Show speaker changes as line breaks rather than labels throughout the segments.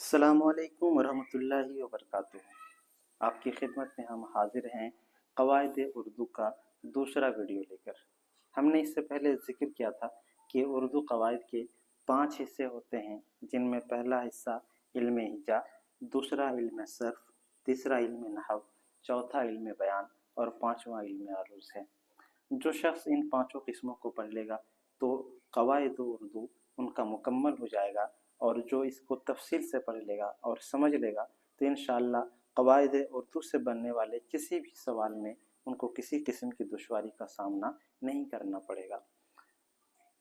السلام علیکم ورحمۃ اللہ وبرکاتہ۔ آپ کی خدمت میں ہم حاضر ہیں قواعد اردو کا دوسرا ویڈیو لے کر۔ ہم نے اس سے پہلے ذکر کیا تھا کہ اردو قواعد کے 5 حصے ہوتے ہیں، جن میں پہلا حصہ علم ہجا، دوسرا علم صرف، تیسرا علم نحو، چوتھا علم بیان اور پانچواں علم عروض ہے۔ جو شخص ان 5 قسموں کو پڑھ لے گا تو قواعد اردو ان کا مکمل ہو جائے گا، اور جو اس کو تفصیل سے پڑھ لے گا اور سمجھ لے گا تو انشاءاللہ قواعد اردو سے بننے والے کسی بھی سوال میں ان کو کسی قسم کی دشواری کا سامنا نہیں کرنا پڑے گا۔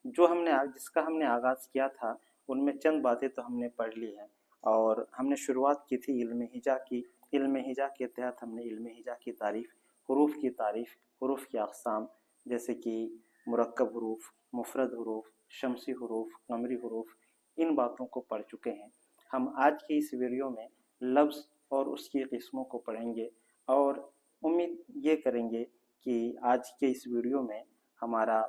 جس کا ہم نے آغاز کیا تھا ان میں چند باتیں تو ہم نے پڑھ لی ہیں، اور ہم نے شروعات کی تھی علم ہجا کی۔ علم ہجا کے تحت ہم نے علم ہجا کی تعریف، حروف کی اقسام جیسے کہ مرکب حروف، مفرد حروف، شمسی حروف، قمری حروف، ان باتوں کو پڑھ چکے ہیں۔ ہم آج کی اس ویڈیو میں لفظ اور اس کی قسموں کو پڑھیں گے، اور امید یہ کریں گے کہ آج کے اس ویڈیو میں ہمارا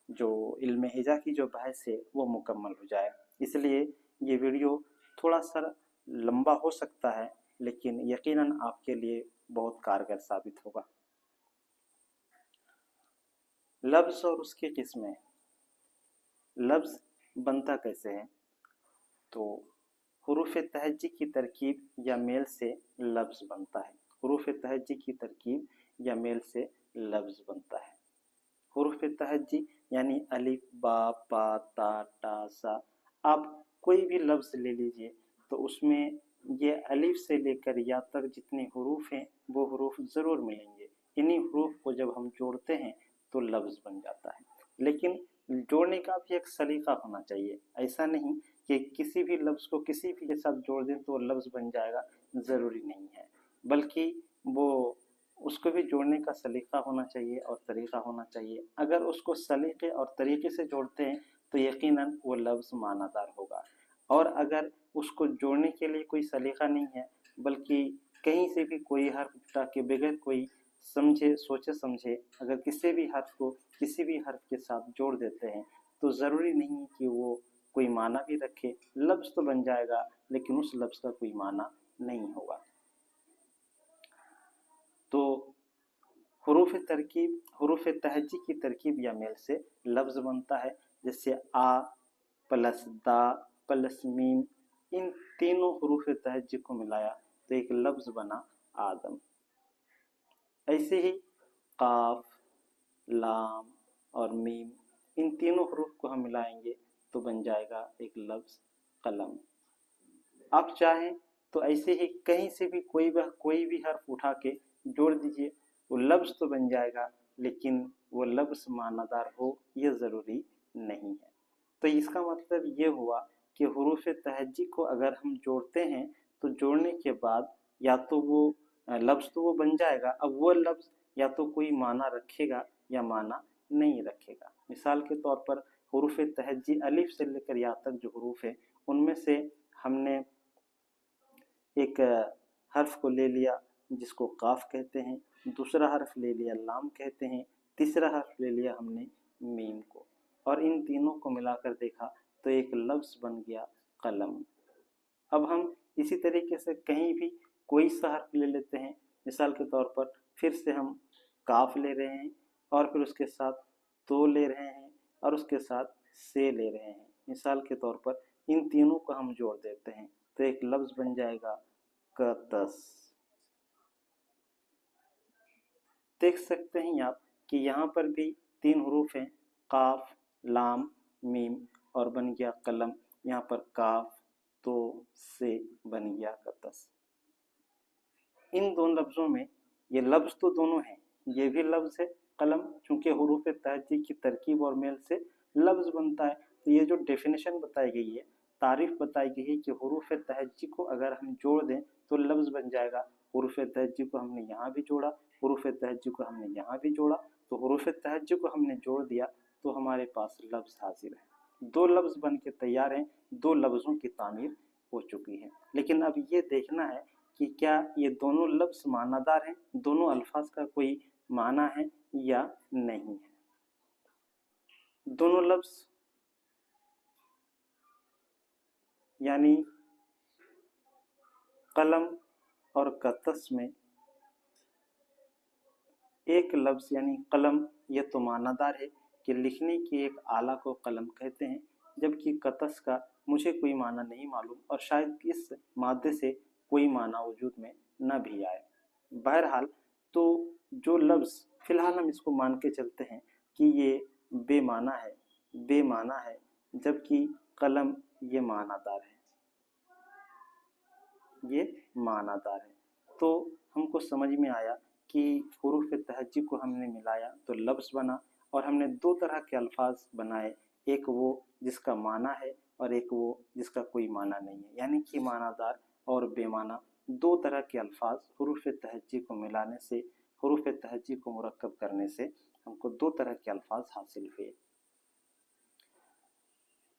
جو علم ہجا کی جو بحث ہے وہ مکمل ہو جائے۔ اس لیے یہ ویڈیو تھوڑا سا لمبا ہو سکتا ہے، لیکن یقیناً آپ کے لیے بہت کارگر ثابت ہوگا۔ لفظ اور اس کی قسمیں۔ لفظ بنتا کیسے ہے؟ تو حروف تہجی کی ترکیب یا میل سے لفظ بنتا ہے۔ حروف تہجی کی ترکیب یا میل سے لفظ بنتا ہے۔ حروف تہجی یعنی الف، با، پا، تا، ٹا، سا۔ آپ کوئی بھی لفظ لے لیجئے تو اس میں یہ الف سے لے کر یا تک جتنے حروف ہیں وہ حروف ضرور ملیں گے۔ انہی حروف کو جب ہم جوڑتے ہیں تو لفظ بن جاتا ہے، لیکن جوڑنے کا بھی ایک سلیقہ ہونا چاہیے۔ ایسا نہیں کہ کسی بھی لفظ کو کسی بھی کے ساتھ جوڑ دیں تو لفظ بن جائے گا، ضروری نہیں ہے، بلکہ اس کو بھی جوڑنے کا سلیقہ ہونا چاہیے اور طریقہ ہونا چاہیے۔ اگر اس کو سلیقے اور طریقے سے جوڑتے ہیں تو یقیناً وہ لفظ معنی دار ہوگا، اور اگر اس کو جوڑنے کے لیے کوئی سلیقہ نہیں ہے، بلکہ کہیں سے بھی کوئی حرف اٹھا کے بغیر کوئی سوچے سمجھے اگر کسی بھی حرف کے ساتھ جوڑ دیتے ہیں تو ضروری نہیں کہ وہ کوئی معنی بھی رکھے۔ لفظ تو بن جائے گا لیکن اس لفظ کا کوئی معنی نہیں ہوگا۔ تو حروف تہجی کی ترکیب یا میل سے لفظ بنتا ہے، جیسے آ پلس دا پلس میم، ان تینوں حروف تہجی کو ملایا تو ایک لفظ بنا آدم۔ ایسے ہی قاف، لام اور میم، ان تینوں حروف کو ہم ملائیں گے تو بن جائے گا ایک لفظ قلم۔ آپ چاہیں تو ایسے ہی کہیں سے بھی کوئی بھی حرف اٹھا کے جوڑ دیجئے، وہ لفظ تو بن جائے گا، لیکن وہ لفظ معنی دار ہو یہ ضروری نہیں ہے۔ تو اس کا مطلب یہ ہوا کہ حروف تہجی کو اگر ہم جوڑتے ہیں تو جوڑنے کے بعد یا تو وہ لفظ تو وہ بن جائے گا، اب وہ لفظ یا تو کوئی معنی رکھے گا یا معنی نہیں رکھے گا۔ مثال کے طور پر حروف تہجی الف سے لے کر یا تک جو حروف ہیں ان میں سے ہم نے ایک حرف کو لے لیا جس کو قاف کہتے ہیں، دوسرا حرف لے لیا لام کہتے ہیں، تیسرا حرف لے لیا ہم نے میم کو، اور ان تینوں کو ملا کر دیکھا تو ایک لفظ بن گیا قلم۔ اب ہم اسی طریقے سے کہیں بھی کوئی سا حرف لے لیتے ہیں، مثال کے طور پر پھر سے ہم کاف لے رہے ہیں، اور پھر اس کے ساتھ تو لے رہے ہیں، اور اس کے ساتھ سے لے رہے ہیں۔ مثال کے طور پر ان تینوں کو ہم جوڑ دیتے ہیں تو ایک لفظ بن جائے گا قطس۔ دیکھ سکتے ہیں آپ کہ یہاں پر بھی 3 حروف ہیں، قاف، لام، میم، اور بن گیا قلم۔ یہاں پر کاف، تو، سے بن گیا قطس۔ ان دو لفظوں میں یہ لفظ تو دونوں ہیں، یہ بھی لفظ ہے قلم، چونکہ حروف تہجی کی ترکیب اور میل سے لفظ بنتا ہے۔ تو یہ جو ڈیفینیشن بتائی گئی ہے، تعریف بتائی گئی ہے کہ حروف تہجی کو اگر ہم جوڑ دیں تو لفظ بن جائے گا۔ حروف تہجی کو ہم نے یہاں بھی جوڑا، حروف تہجی کو ہم نے یہاں بھی جوڑا، تو حروف تہجی کو ہم نے جوڑ دیا تو ہمارے پاس لفظ حاضر ہے۔ 2 لفظ بن کے تیار ہیں، 2 لفظوں کی تعمیر ہو چکی ہے۔ لیکن اب یہ دیکھنا ہے کہ کیا یہ دونوں لفظ معنی دار ہیں، دونوں الفاظ کا کوئی معنی ہے یا نہیں ہے۔ دونوں لفظ یعنی कलम और कतस में एक लफ्ज यानी कलम, ये तो मानादार है कि लिखने की एक आला को कलम कहते हैं, जबकि कतस का मुझे कोई माना नहीं मालूम और शायद इस मादे से कोई माना वजूद में न भी आए। बहरहाल तो जो लफ्ज़ फिलहाल हम इसको मान के चलते हैं कि ये बेमाना है, जबकि कलम ये मानादार है, ये मानादार है। तो हमको समझ में आया कि हुरूफ तहज्जी को हमने मिलाया तो लफ्ज़ बना, और हमने दो तरह के अल्फाज बनाए, एक वो जिसका माना है और एक वो जिसका कोई माना नहीं है, यानी कि मानादार और बेमाना दो तरह के अल्फाज हुरूफ तहज्जी को मिलाने से, हुरूफ तहज्जी को मुरक्कब करने से हमको दो तरह के अल्फाज हासिल हुए।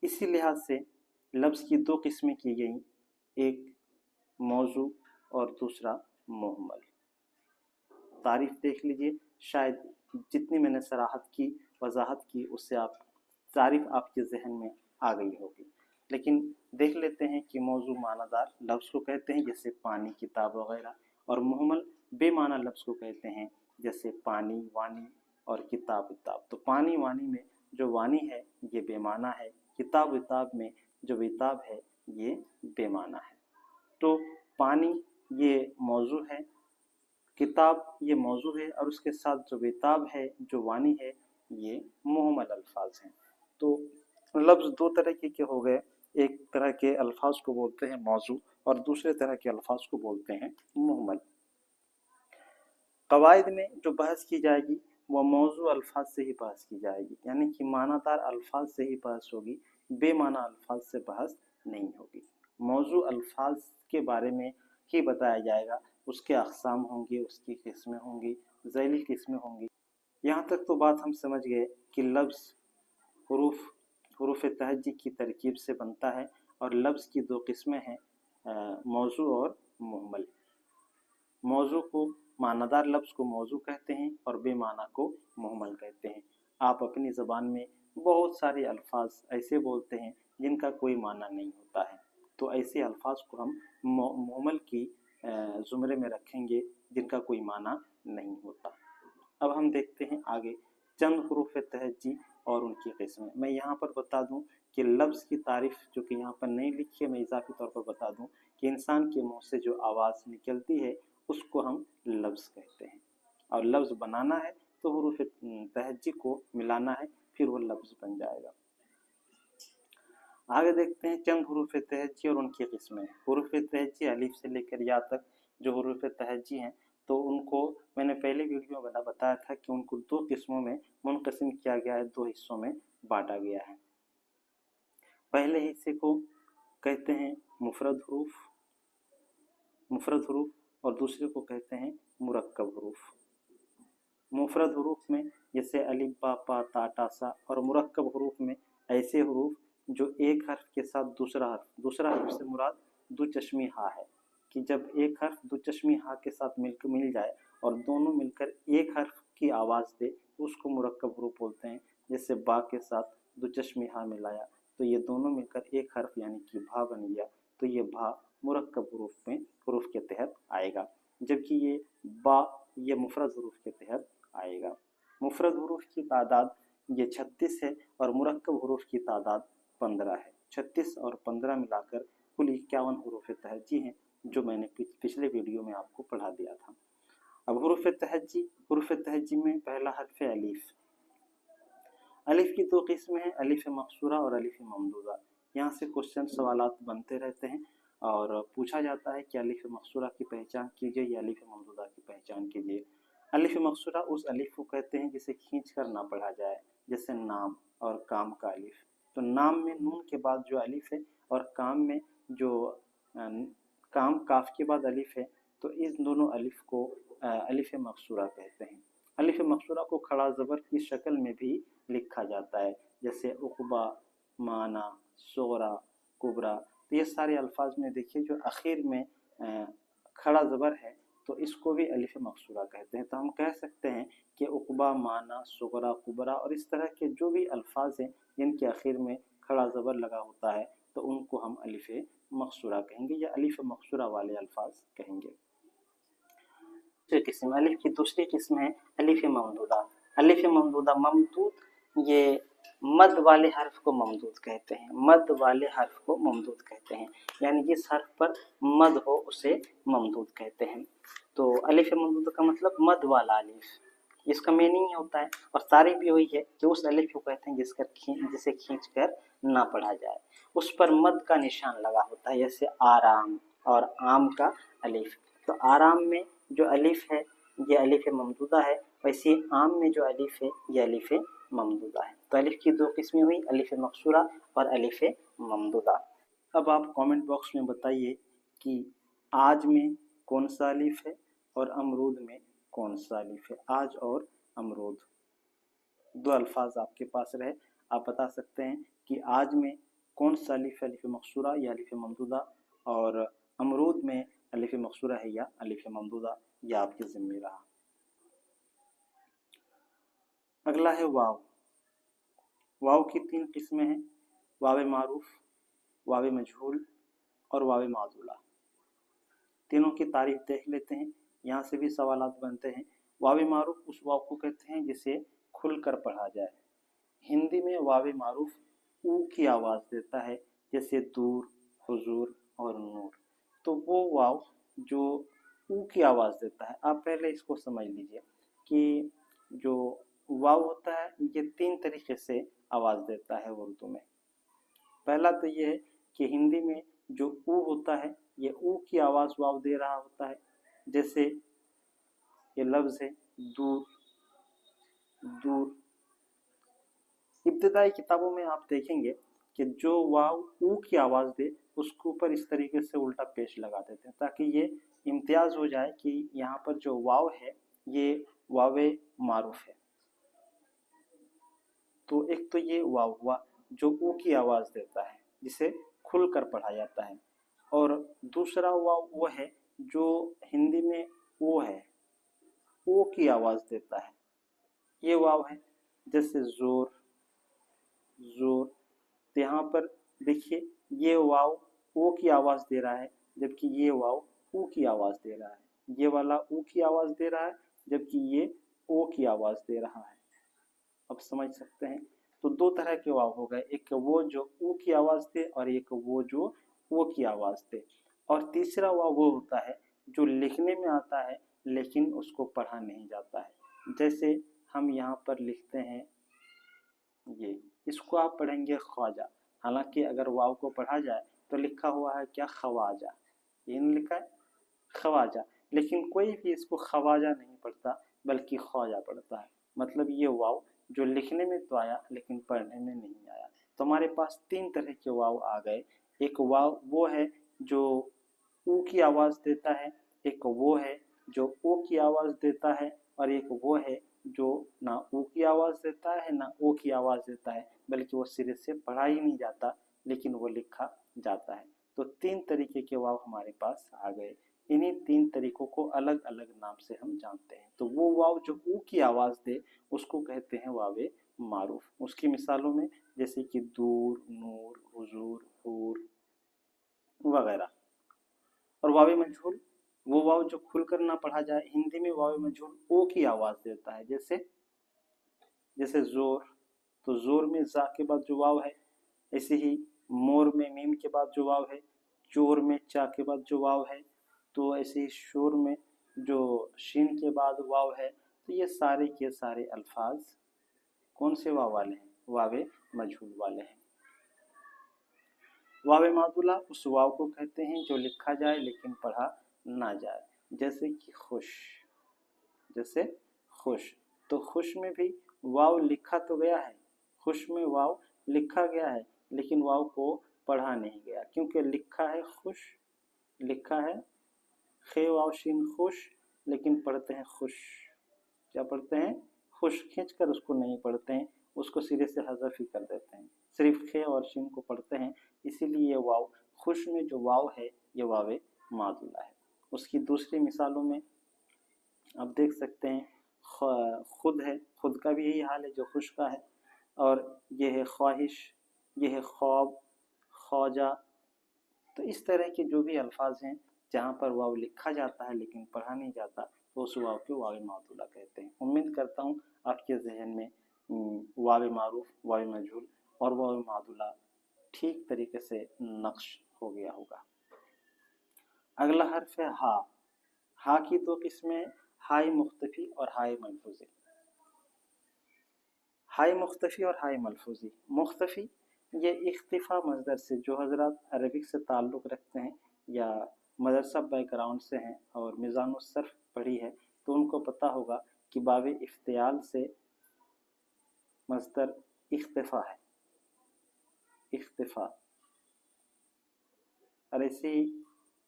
इसी लिहाज से लफ्ज़ की दो किस्में की गई, एक मौजू और दूसरा मुहम्मल। तारीफ देख लीजिए, शायद जितनी मैंने सराहत की, वजाहत की, उससे आप तारीफ आपके जहन में आ गई होगी। लेकिन देख लेते हैं कि मौजू मानादार लफ्ज़ को कहते हैं जैसे पानी, किताब वगैरह, और मुहम्मल बेमाना लफ्ज़ को कहते हैं जैसे पानी, वानी और किताब विताब। तो पानी वानी में जो वानी है ये बेमाना है, किताब विताब में जो विताब है ये बेमाना है। तो पानी ये मौजू है, किताब ये मौजू है, और उसके साथ जो विताब है, जो वानी है, ये मुहम्मल अल्फाज हैं। तो लफ्ज़ दो तरह के हो गए, एक तरह के अल्फाज को बोलते हैं मौजू और दूसरे तरह के अल्फाज को बोलते हैं मुहम्मल। कवायद में जो बहस की जाएगी वह मौजू अल्फाज से ही बहस की जाएगी, यानी कि मानादार अल्फाज से ही बहस होगी, बेमाना अल्फाज से बहस नहीं होगी। मौजू अल्फाज के बारे में ही बताया जाएगा, उसके अक़साम होंगे, उसकी किस्में होंगी, ज़ैली किस्में होंगी। यहाँ तक तो बात हम समझ गए कि लफ्ज़ हुरूफ तहज्जी की तरकीब से बनता है, और लफ्ज़ की दो किस्में हैं, मौजू और मुहम्मल। मौजू को, मानादार लफ्ज़ को मौजू कहते हैं और बेमाना को मुहम्मल कहते हैं। आप अपनी ज़बान में बहुत सारे अल्फाज ऐसे बोलते हैं जिनका कोई माना नहीं होता है, तो ऐसे अल्फाज को हम मुहम्मल की ज़ुमरे में रखेंगे जिनका कोई माना नहीं होता। अब हम देखते हैं आगे चंद हुरूफ तहज्जी और उनकी किस्में। मैं यहाँ पर बता दूं कि लफ्ज़ की तारीफ़ जो कि यहाँ पर नहीं लिखी है, मैं इजाफी तौर पर बता दूं कि इंसान के मुँह से जो आवाज़ निकलती है उसको हम लफ्ज़ कहते हैं, और लफ्ज़ बनाना है तो हुरूफ तहज्जी को मिलाना है, फिर वो लफ्ज़ बन जाएगा। आगे देखते हैं चंद हुरूफ तहज्जी और उनकी किस्में। हुरूफ तहज्जी अलिफ से लेकर या तक जो हुरूफ तहज्जी हैं, तो उनको मैंने पहले वीडियो में बताया था कि उनको दो किस्मों में मुनक़सिम किया गया है, दो हिस्सों में बांटा गया है। पहले हिस्से को कहते हैं मुफरद हुरूफ और दूसरे को कहते हैं मुरक्कब हुरूफ। मुफरद हुरूफ में जैसे अलिफ, बा, पा, ता, टा, सा, और मुरक्कब हुरूफ में ऐसे हुरूफ जो एक हर्फ के साथ दूसरा हर्फ से मुराद दो चश्मी हा है, कि जब एक हर्फ दो चश्मी हा के साथ मिल जाए और दोनों मिलकर एक हर्फ की आवाज़ दे तो उसको मुरक्कब हुरूफ बोलते हैं। जैसे बा के साथ दो चश्मी हा मिलाया तो ये दोनों मिलकर एक हर्फ यानी कि भा बन गया, तो ये भा मुरक्कब हुरूफ के तहत आएगा, जबकि ये बा ये मुफरद हुरूफ के तहत आएगा। मुफरद हुरूफ की तादाद ये 36 है और मुरक्कब हुरूफ की तादाद 15 है। 36 और 15 मिलाकर कुल 51 हुरूफ तहज्जी हैं, जो मैंने पिछले वीडियो में आपको पढ़ा दिया था। अब हुरूफ तहज्जी में पहला हर्फ है अलिफ। अलिफ की दो किस्में हैं, अलिफ मकसूरा और अलिफ ममदूदा। यहाँ से क्वेश्चन सवालात बनते रहते हैं और पूछा जाता है कि अलिफ मकसूरा की पहचान कीजिए या अलिफ ममदूदा की पहचान कीजिए। अलिफ मकसूरा उस अलिफ को कहते हैं जिसे खींच कर ना पढ़ा जाए, जैसे नाम और काम का अलिफ। तो नाम में नून के बाद जो अलिफ है और काम में जो काम काफ के बाद अलिफ है, तो इस दोनों अलिफ को अलिफ मकसूरा कहते हैं। अलिफ मकसूरा को खड़ा ज़बर की शक्ल में भी लिखा जाता है, जैसे उक़बा, माना, सोरा, कुबरा। तो ये सारे अल्फाज में देखिए जो आखिर में खड़ा ज़बर है, तो इसको भी अलिफ मकसूरा कहते हैं। तो हम कह सकते हैं कि उक़बा, माना, सोरा, कुबरा और इस तरह के जो भी अल्फाज हैं जिनके आखिर में खड़ा ज़बर लगा होता है, तो उनको हम अलिफ मकसूरा कहेंगे या अलिफ मकसूरा वाले अल्फाज कहेंगे। दूसरी किस्म, अलिफ की दूसरी किस्म है अलिफ ममदूदा। अलिफ ममदूदा, ममदूद ये मद वाले हर्फ को ममदूद कहते हैं, मद वाले हर्फ को ममदूद कहते हैं, यानी जिस हर्फ पर मद हो उसे ममदूद कहते हैं। तो अलिफ ममदूद का मतलब मद वाला अलिफ, इसका मीनिंग होता है और तारीफ भी हुई है कि उस अलिफ को कहते हैं जिसे खींच कर ना पढ़ा जाए, उस पर मद का निशान लगा होता है, जैसे आराम और आम का अलिफ। तो आराम में जो अलिफ है ये अलिफ ममदूदा है, वैसे आम में जो अलिफ है ये अलिफ ममदूदा है। तो अलिफ की दो किस्में हुई, अलिफ मकसूरा और अलिफ ममदूदा। अब आप कमेंट बॉक्स में बताइए कि आज में कौन सा अलिफ है और अमरूद में कौन सा अलिफ है। आज और अमरूद दो अल्फाज आपके पास रहे, आप बता सकते हैं कि आज में कौन सा अलिफ है, अलिफ मकसूरा या अलिफ ममदूदा, और अमरूद में अलिफ मकसूरा है या अलिफ ममदूदा, यह आपके ज़िम्मे रहा। अगला है वाव। वाव की तीन किस्में हैं, वाव मारूफ, वाव मजहूल और वाव मादूला। तीनों की तारीफ देख लेते हैं, यहाँ से भी सवालात बनते हैं। वाव मारूफ उस वाव को कहते हैं जिसे खुलकर पढ़ा जाए। हिंदी में वाव मारूफ ऊ की आवाज़ देता है, जैसे दूर, हुजूर और नूर। तो वो वाव जो ऊ की आवाज़ देता है, आप पहले इसको समझ लीजिए कि जो वाव होता है ये तीन तरीके से आवाज़ देता है उर्दू में। पहला तो ये है कि हिंदी में जो ऊ होता है ये ऊ की आवाज़ वाव दे रहा होता है, जैसे ये लफ्ज़ है दूर, दूर। इब्तिदाई किताबों में आप देखेंगे कि जो वाव ऊ की आवाज़ दे उसके ऊपर इस तरीके से उल्टा पेश लगा देते हैं ताकि ये इम्तियाज़ हो जाए कि यहाँ पर जो वाव है ये वाव मारूफ है। तो एक तो ये वाव हुआ जो ऊ की आवाज़ देता है जिसे खुल कर पढ़ा जाता है, और दूसरा वाव वो है जो हिंदी में ओ है, ओ की आवाज़ देता है, ये वाव है, जैसे ज़ोर, ज़ोर। तो यहाँ पर देखिए ये वाव ओ की आवाज़ दे रहा है जबकि ये वाव ऊ की आवाज़ दे रहा है, ये वाला ऊ की आवाज़ दे रहा है जबकि ये ओ की आवाज़ दे रहा है। अब समझ सकते हैं। तो दो तरह के वाव हो गए, एक वो जो ऊ की आवाज़ दे और एक वो जो ओ की आवाज़ दे। और तीसरा वाव वो होता है जो लिखने में आता है लेकिन उसको पढ़ा नहीं जाता है। जैसे हम यहाँ पर लिखते हैं ये, इसको आप पढ़ेंगे ख्वाजा, हालांकि अगर वाव को पढ़ा जाए तो लिखा हुआ है क्या, खवाजा, ये नहीं लिखा है खवाजा, लेकिन कोई भी इसको खवाजा नहीं पढ़ता बल्कि ख्वाजा पढ़ता है। मतलब ये वाव जो लिखने में तो आया लेकिन पढ़ने में नहीं आया। तो हमारे पास तीन तरह के वाव आ गए, एक वाव वो है जो ऊ की आवाज़ देता है, एक वो है जो ओ की आवाज़ देता है, और एक वो है जो ना ऊ की आवाज़ देता है ना ओ की आवाज़ देता है बल्कि वो सिरे से पढ़ा ही नहीं जाता लेकिन वो लिखा जाता है। तो तीन तरीके के वाव हमारे पास आ गए। इन्हीं तीन तरीकों को अलग अलग नाम से हम जानते हैं। तो वो वाव जो ऊ की आवाज़ दे उसको कहते हैं वावे मारूफ। उसकी मिसालों में जैसे कि दूर, नूर, हुजूर, हूर वगैरह। और वावे मजहूल वो वाव जो खुलकर ना पढ़ा जाए, हिंदी में वावे मजहूल ओ की आवाज़ देता है, जैसे जोर, तो जोर में जा के बाद जो वाव है, ऐसे ही मोर में मीम के बाद जो वाव है, चोर में चा के बाद जो वाव है, तो ऐसे ही शोर में जो शीन के बाद वाव है। तो ये सारे के सारे अल्फाज कौन से वाव वाले हैं, वावे मजहूल वाले हैं। वावे मादुला उस वाव को कहते हैं जो लिखा जाए लेकिन पढ़ा ना जाए, जैसे कि खुश, जैसे खुश। तो खुश में भी वाव लिखा तो गया है, खुश में वाव लिखा गया है लेकिन वाव को पढ़ा नहीं गया, क्योंकि लिखा है खुश, लिखा है खे वाव शीन खुश, लेकिन पढ़ते हैं खुश। क्या पढ़ते हैं, खुश, खींच कर उसको नहीं पढ़ते हैं, उसको सिरे से हज़फ ही कर देते हैं, सिर्फ खे और शीन को पढ़ते हैं। इसीलिए ये वाव खुश में जो वाव है ये वावे मादुला है। उसकी दूसरी मिसालों में आप देख सकते हैं खुद है, खुद का भी यही हाल है जो खुश का है, और ये है ख्वाहिश, ये है ख्वाब, खौजा। तो इस तरह के जो भी अल्फाज हैं जहाँ पर वाव लिखा जाता है लेकिन पढ़ा नहीं जाता, तो उस वाव को वाव मादुला कहते हैं। उम्मीद करता हूँ आपके जहन में वाव मारूफ, वाव मजहूल और वाव मादुला ठीक तरीके से नक्श हो गया होगा। अगला हर्फ है हा। हा की दो किस्में, हाय मुख्तफी और हाय मलफूजी। हाय मुख्तफी और हाय मलफूजी। मुख्तफी ये इख्तिफा मजदर से, जो हजरत अरबिक से ताल्लुक़ रखते हैं या मदरसा बैकग्राउंड से हैं और मिज़ान सर्फ पढ़ी है, तो उनको पता होगा कि बाब इफ्तियाल से मजदर इख्तिफा है, इख्तिफा। और ऐसे ही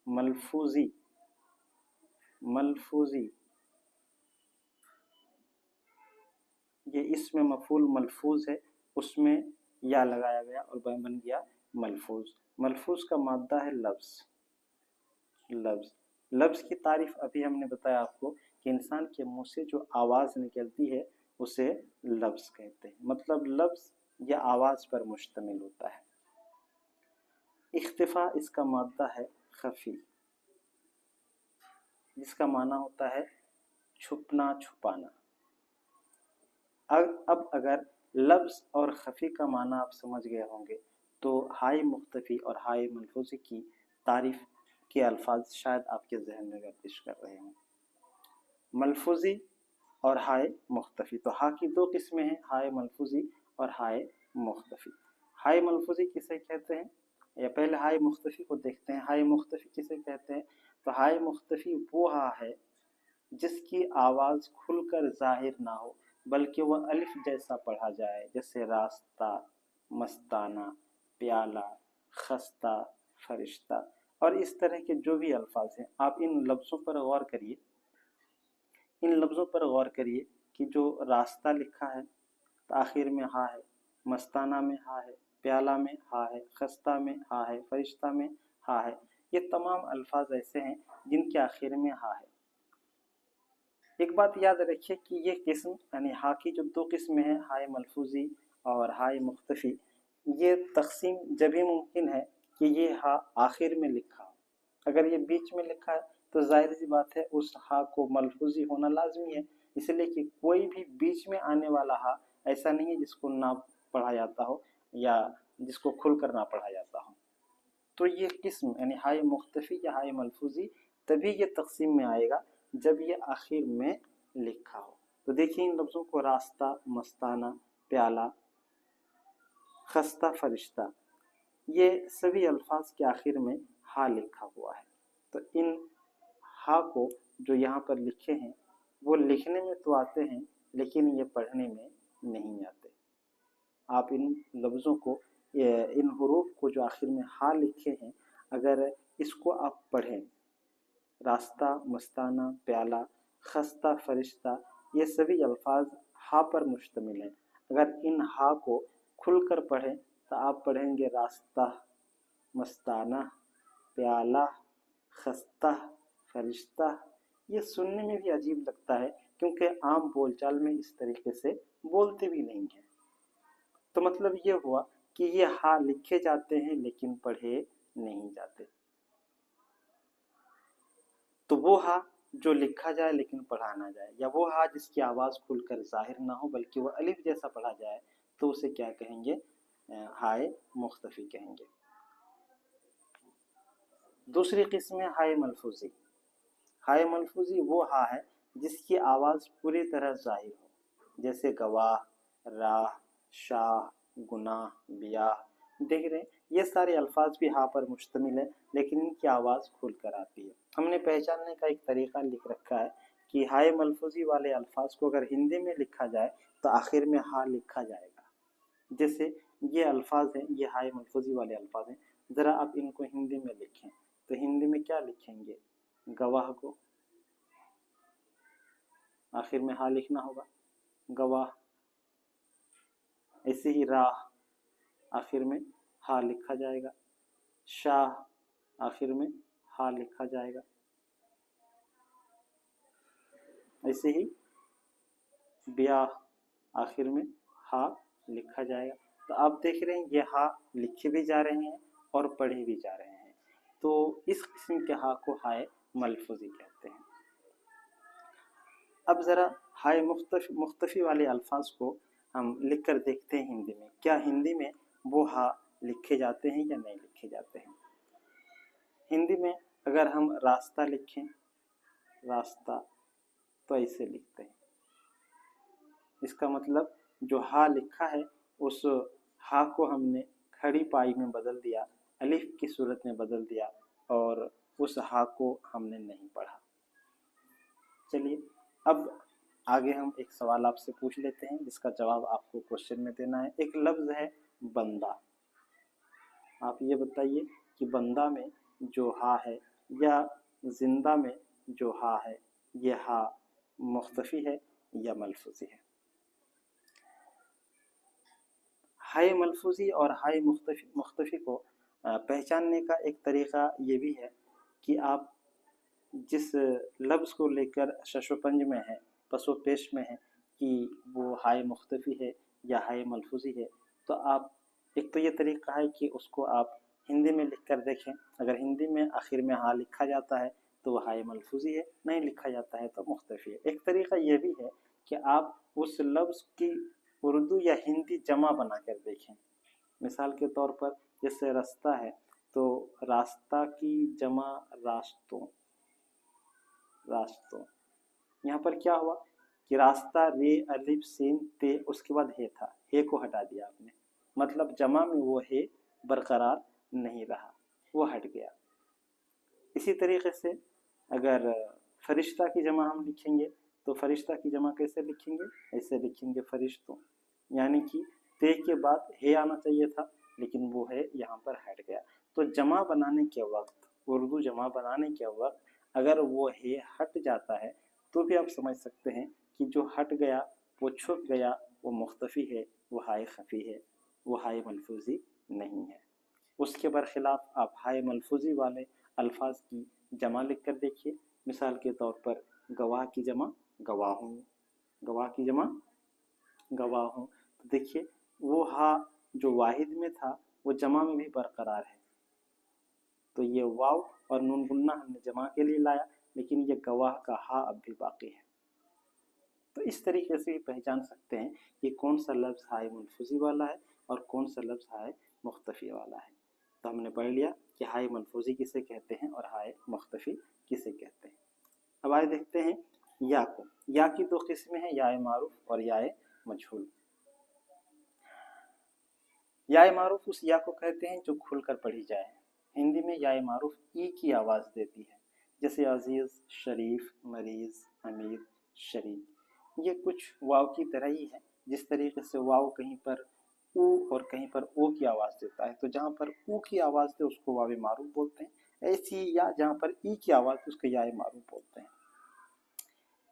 मलफूजी, मलफूजी ये इसमें मफूल मलफूज है, उसमें या लगाया गया और बन गया मलफूज। मलफूज का मादा है लफ्ज़। लफ्ज़, लफ्ज़ की तारीफ अभी हमने बताया आपको कि इंसान के मुंह से जो आवाज़ निकलती है उसे लफ्ज़ कहते हैं। मतलब लफ्ज़ या आवाज़ पर मुश्तमिल होता है। इख्तिफा इसका मादा है खफी, जिसका माना होता है छुपना, छुपाना। अब अगर लफ्ज़ और खफी का माना आप समझ गए होंगे, तो हाय मुख्तफी और हाय मलफूजी की तारीफ के अल्फाज शायद आपके जहन में गर्दिश कर रहे हों। मलफूजी और हाय मुख्तफी, तो हा की दो किस्में हैं, हाय मलफूजी और हाय मुख्तफी। हाय मलफूजी किसे कहते हैं, या पहले हाय मुख्तफी को देखते हैं। हाय मुख्तफी किसे कहते हैं, तो हाय मुख्तफी वो हा है जिसकी आवाज़ खुलकर जाहिर ना हो, बल्कि वह अलिफ जैसा पढ़ा जाए, जैसे रास्ता, मस्ताना, प्याला, खस्ता, फरिश्ता और इस तरह के जो भी अल्फाज हैं। आप इन लफ्ज़ों पर गौर करिए, इन लफ्ज़ों पर गौर करिए कि जो रास्ता लिखा है तो आखिर में हा है, मस्ताना में हा है, प्याला में हा है, खस्ता में हा है, फरिश्ता में हा है। ये तमाम अल्फाज ऐसे हैं जिनके आखिर में हा है। एक बात याद रखिए कि ये किस्म यानी हा की जो दो किस्में हैं, हाय मलफूजी और हाय मुख्तफी, ये तकसीम जब भी मुमकिन है कि ये हा आखिर में लिखा हो। अगर ये बीच में लिखा है तो जाहिर सी बात है उस हा को मलफूजी होना लाजमी है, इसलिए कि कोई भी बीच में आने वाला हा ऐसा नहीं है जिसको ना पढ़ा जाता हो या जिसको खुल कर ना पढ़ा जाता हो। तो ये किस्म यानी हाय मुख्तफी या हाय मलफूजी तभी ये तकसीम में आएगा जब ये आखिर में लिखा हो। तो देखिए इन लफ्ज़ों को रास्ता, मस्ताना, प्याला, खस्ता, फरिश्ता, ये सभी अल्फाज के आखिर में हा लिखा हुआ है। तो इन हा को जो यहाँ पर लिखे हैं वो लिखने में तो आते हैं लेकिन ये पढ़ने में नहीं आते। आप इन लफ्ज़ों को, इन हुरूफ को जो आखिर में हा लिखे हैं, अगर इसको आप पढ़ें, रास्ता, मस्ताना, प्याला, खस्ता, फरिश्ता, ये सभी अल्फाज हा पर मुश्तमिल हैं। अगर इन हा को खुलकर पढ़ें तो आप पढ़ेंगे रास्ता, मस्ताना, प्याला, खस्ता, फरिश्ता। ये सुनने में भी अजीब लगता है क्योंकि आम बोलचाल में इस तरीके से बोलते भी नहीं हैं। तो मतलब ये हुआ कि ये हा लिखे जाते हैं लेकिन पढ़े नहीं जाते। तो वो हा जो लिखा जाए लेकिन पढ़ा ना जाए, या वो हा जिसकी आवाज़ खुलकर जाहिर ना हो बल्कि वह अलिफ जैसा पढ़ा जाए, तो उसे क्या कहेंगे, हाय मुख्तफी कहेंगे। दूसरी किस्म है हाय मलफूजी। हाय मलफूजी वो हा है जिसकी आवाज़ पूरी तरह जाहिर हो, जैसे गवाह, राह, शाह, गुनाह, बियाह। देख रहे हैं ये सारे अल्फाज भी हा पर मुश्तमिल है लेकिन इनकी आवाज़ खुल कर आती है। हमने पहचानने का एक तरीका लिख रखा है कि हाय मलफूजी वाले अल्फाज को अगर हिंदी में लिखा जाए तो आखिर में हा लिखा जाएगा। जैसे ये अल्फाज हैं, ये हाय मलफूजी वाले अल्फाज हैं, ज़रा आप इनको हिंदी में लिखें तो हिंदी में क्या लिखेंगे, गवाह को आखिर में हा लिखना होगा, गवाह। ऐसे ही राह आखिर में हा लिखा जाएगा, शाह आखिर में हा लिखा जाएगा। ऐसे ही ब्याह आखिर में हा लिखा जाएगा। तो आप देख रहे हैं ये हा लिखे भी जा रहे हैं اور पढ़े भी जा रहे हैं, तो इस किस्म के हा को हाय मलफूजी कहते हैं। अब ज़रा हाय मुख्तफी वाले अल्फाज को हम लिख कर देखते हैं हिंदी में, क्या हिंदी में वो हा लिखे जाते हैं या नहीं लिखे जाते हैं। हिंदी में अगर हम रास्ता लिखें, रास्ता, तो ऐसे लिखते हैं। इसका मतलब जो हा लिखा है उस हा को हमने खड़ी पाई में बदल दिया, अलिफ की सूरत में बदल दिया, और उस हा को हमने नहीं पढ़ा। चलिए अब आगे हम एक सवाल आपसे पूछ लेते हैं जिसका जवाब आपको क्वेश्चन में देना है। एक लफ्ज़ है बंदा, आप ये बताइए कि बंदा में जो हा है या जिंदा में जो हा है, ये हा मुख्तफी है या मलफूजी है। हाय मलफूजी और हाय मुख्तफी को पहचानने का एक तरीक़ा ये भी है कि आप जिस लफ्ज़ को लेकर शशोपंज में है, पसो पेश में है कि वो हाय मुख्तफी है या हाय मलफूजी है, तो आप एक तो ये तरीक़ा है कि उसको आप हिंदी में लिख कर देखें। अगर हिंदी में आखिर में हा लिखा जाता है तो वो हाय मलफूजी है, नहीं लिखा जाता है तो मुख्तफी है। एक तरीक़ा ये भी है कि आप उस लफ्ज़ की उर्दू या हिंदी जमा बना कर देखें। मिसाल के तौर पर जैसे रास्ता है तो रास्ता की जमा रास्तों, रास्तों। यहाँ पर क्या हुआ कि रास्ता रे अलिफ सीन ते, उसके बाद हे था, हे को हटा दिया आपने, मतलब जमा में वो हे बरकरार नहीं रहा, वो हट गया। इसी तरीके से अगर फरिश्ता की जमा हम लिखेंगे तो फरिश्ता की जमा कैसे लिखेंगे, ऐसे लिखेंगे फरिश्तों, यानी कि ते के बाद हे आना चाहिए था लेकिन वो है यहाँ पर हट गया। तो जमा बनाने के वक्त, उर्दू जमा बनाने के वक्त अगर वो हे हट जाता है तो भी आप समझ सकते हैं कि जो हट गया, वो छुप गया, वो मुख्तफी है, वो हाय खफी है, वो हाय मलफूजी नहीं है। उसके बरखिलाफ आप हाय मलफूजी वाले अल्फाज की जमा लिख कर देखिए। मिसाल के तौर पर गवाह की जमा गवाहों, गवाह की जमा गवाहों, तो देखिए वो हा जो वाहिद में था वो जमा में भी बरकरार है। तो ये वाव और नून गुन्ना हमने जमा के लिए लाया, लेकिन ये गवाह का हा अब भी बाकी है। तो इस तरीके से पहचान सकते हैं कि कौन सा लफ्ज़ हाय मलफूजी वाला है और कौन सा लफ्ज़ हाय मुख्तफी वाला है। तो हमने पढ़ लिया कि हाय मलफूजी किसे कहते हैं और हाय मुख्तफी किसे कहते हैं। अब आगे देखते हैं या को। या की दो किस्में हैं, याए मारूफ और याए मजहूल। याए मारूफ उस या को कहते हैं जो खुलकर पढ़ी जाए। हिंदी में याए मारूफ ई की आवाज़ देती है, जैसे अजीज़, शरीफ, मरीज़, अमीर, शरीक। ये कुछ वाव की तरह ही है। जिस तरीके से वाव कहीं पर ऊ और कहीं पर ओ की आवाज़ देता है, तो जहाँ पर ऊ की आवाज़ दे उसको वावे मारूफ बोलते हैं। ऐसी या जहाँ पर ई की आवाज़ दे उसको याए मारूफ बोलते हैं।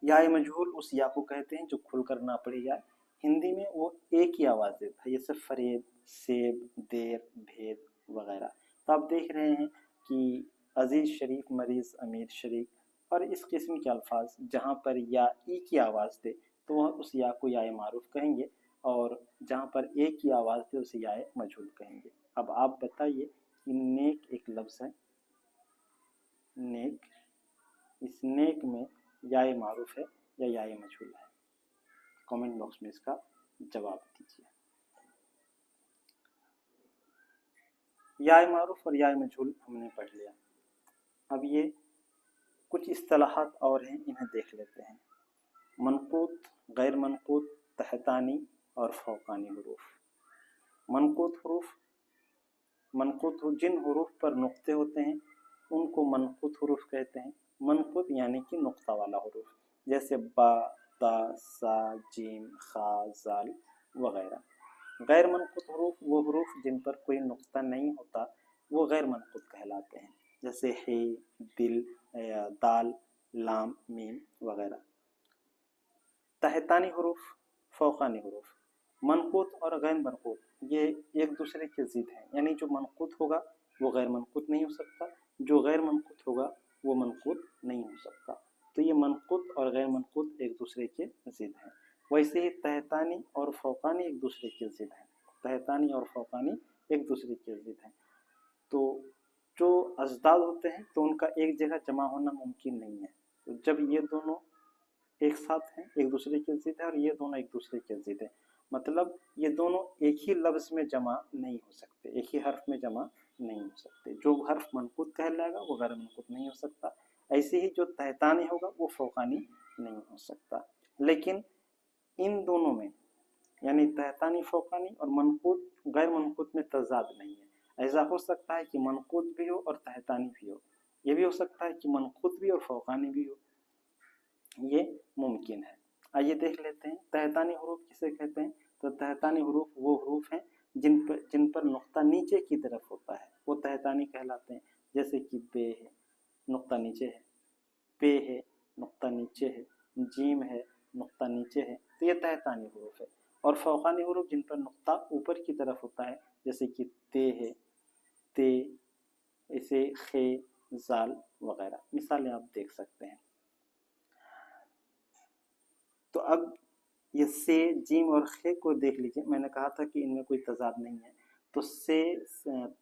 याए मजहूल उस या को कहते हैं जो खुलकर ना पढ़ी जाए। हिंदी में वो ए की आवाज़ देता है, जैसे फरेब, सेब, देर, भेद वगैरह। तो आप देख रहे हैं कि अजीज़, शरीफ, मरीज़, अमीर, शरीक और इस किस्म के अल्फाज जहाँ पर या ई की आवाज़ दे तो वह उस या को याए मारूफ कहेंगे, और जहाँ पर ए की आवाज़ दे उसे याए मजहूल कहेंगे। अब आप बताइए कि नेक एक लफ्ज़ है, नेक, इस नेक में याए मारूफ है या याए मजहूल है? कमेंट बॉक्स में इसका जवाब दीजिए। याए मारूफ और याए मजहूल हमने पढ़ लिया। अब ये कुछ इस्तिलाहात और हैं, इन्हें देख लेते हैं। मनकूत, गैर मनकूत, तहतानी और फौकानी हुरूफ। मनकूत हुरूफ, मनकूत जिन हुरूफ पर नुक्ते होते हैं उनको मनकूत हुरूफ कहते हैं। मनकूत यानी कि नुक्ता वाला हुरूफ, जैसे बा, ता, सा, जीम, खा, जाल वगैरह। गैर मनकूत हुरूफ वो हुरूफ जिन पर कोई नुक्ता नहीं होता, वो गैर मनकूत कहलाते हैं, जैसे हे, दिल, दाल, लाम, मीम वगैरह। तहतानी हुरूफ, फौकानी हुरूफ। मनकूत और गैर मनकूत ये एक दूसरे के ज़िद हैं, यानी जो मनकूत होगा वो गैर मनकूत नहीं हो सकता, जो गैर मनकूत होगा वो मनकूत नहीं हो सकता। तो ये मनकूत और गैर मनकूत एक दूसरे के ज़िद हैं। वैसे ही तहतानी और फौकानी एक दूसरे के ज़िद हैं, तहतानी और फौकानी एक दूसरे के ज़िद हैं। تو जो अजदाद होते हैं तो उनका एक जगह जमा होना मुमकिन नहीं है। तो जब ये दोनों एक साथ हैं, एक दूसरे के ज़िद है, और ये दोनों एक दूसरे के ज़िद है, मतलब ये दोनों एक ही लफ्ज़ में जमा नहीं हो सकते, एक ही हर्फ में जमा नहीं हो सकते। जो हर्फ मनकूत कहलाएगा वो गैर मनकूत नहीं हो सकता, ऐसे ही जो तहतानी होगा वो फ़ौक़ानी नहीं हो सकता। लेकिन इन दोनों में यानी तहतानी फ़ौक़ानी और मनकूत गैर मनकूत में तज़ाद नहीं है। ऐसा हो सकता है कि मनकूत भी हो और तहतानी भी हो, ये भी हो सकता है कि मनकूत भी और फ़ौक़ानी भी हो, ये मुमकिन है। आइए देख लेते हैं तहतानी हरूफ किसे कहते हैं। तो तहतानी हरूफ वो हरूफ हैं जिन पर नुक्ता नीचे की तरफ होता है, वो तहतानी कहलाते हैं। जैसे कि बे है, नुक्ता नीचे है, पे है, नुक्ता नीचे है, जीम है, नुक्ता नीचे है, तो ये तहतानी हरूफ है। और फ़ौक़ानी हरूफ जिन पर नुक्ता ऊपर की तरफ होता है, जैसे कि ते है, ते, इसे खे, जाल वगैरह, मिसालें आप देख सकते हैं। तो अब ये से, जीम और खे को देख लीजिए, मैंने कहा था कि इनमें कोई तज़ाद नहीं है। तो से,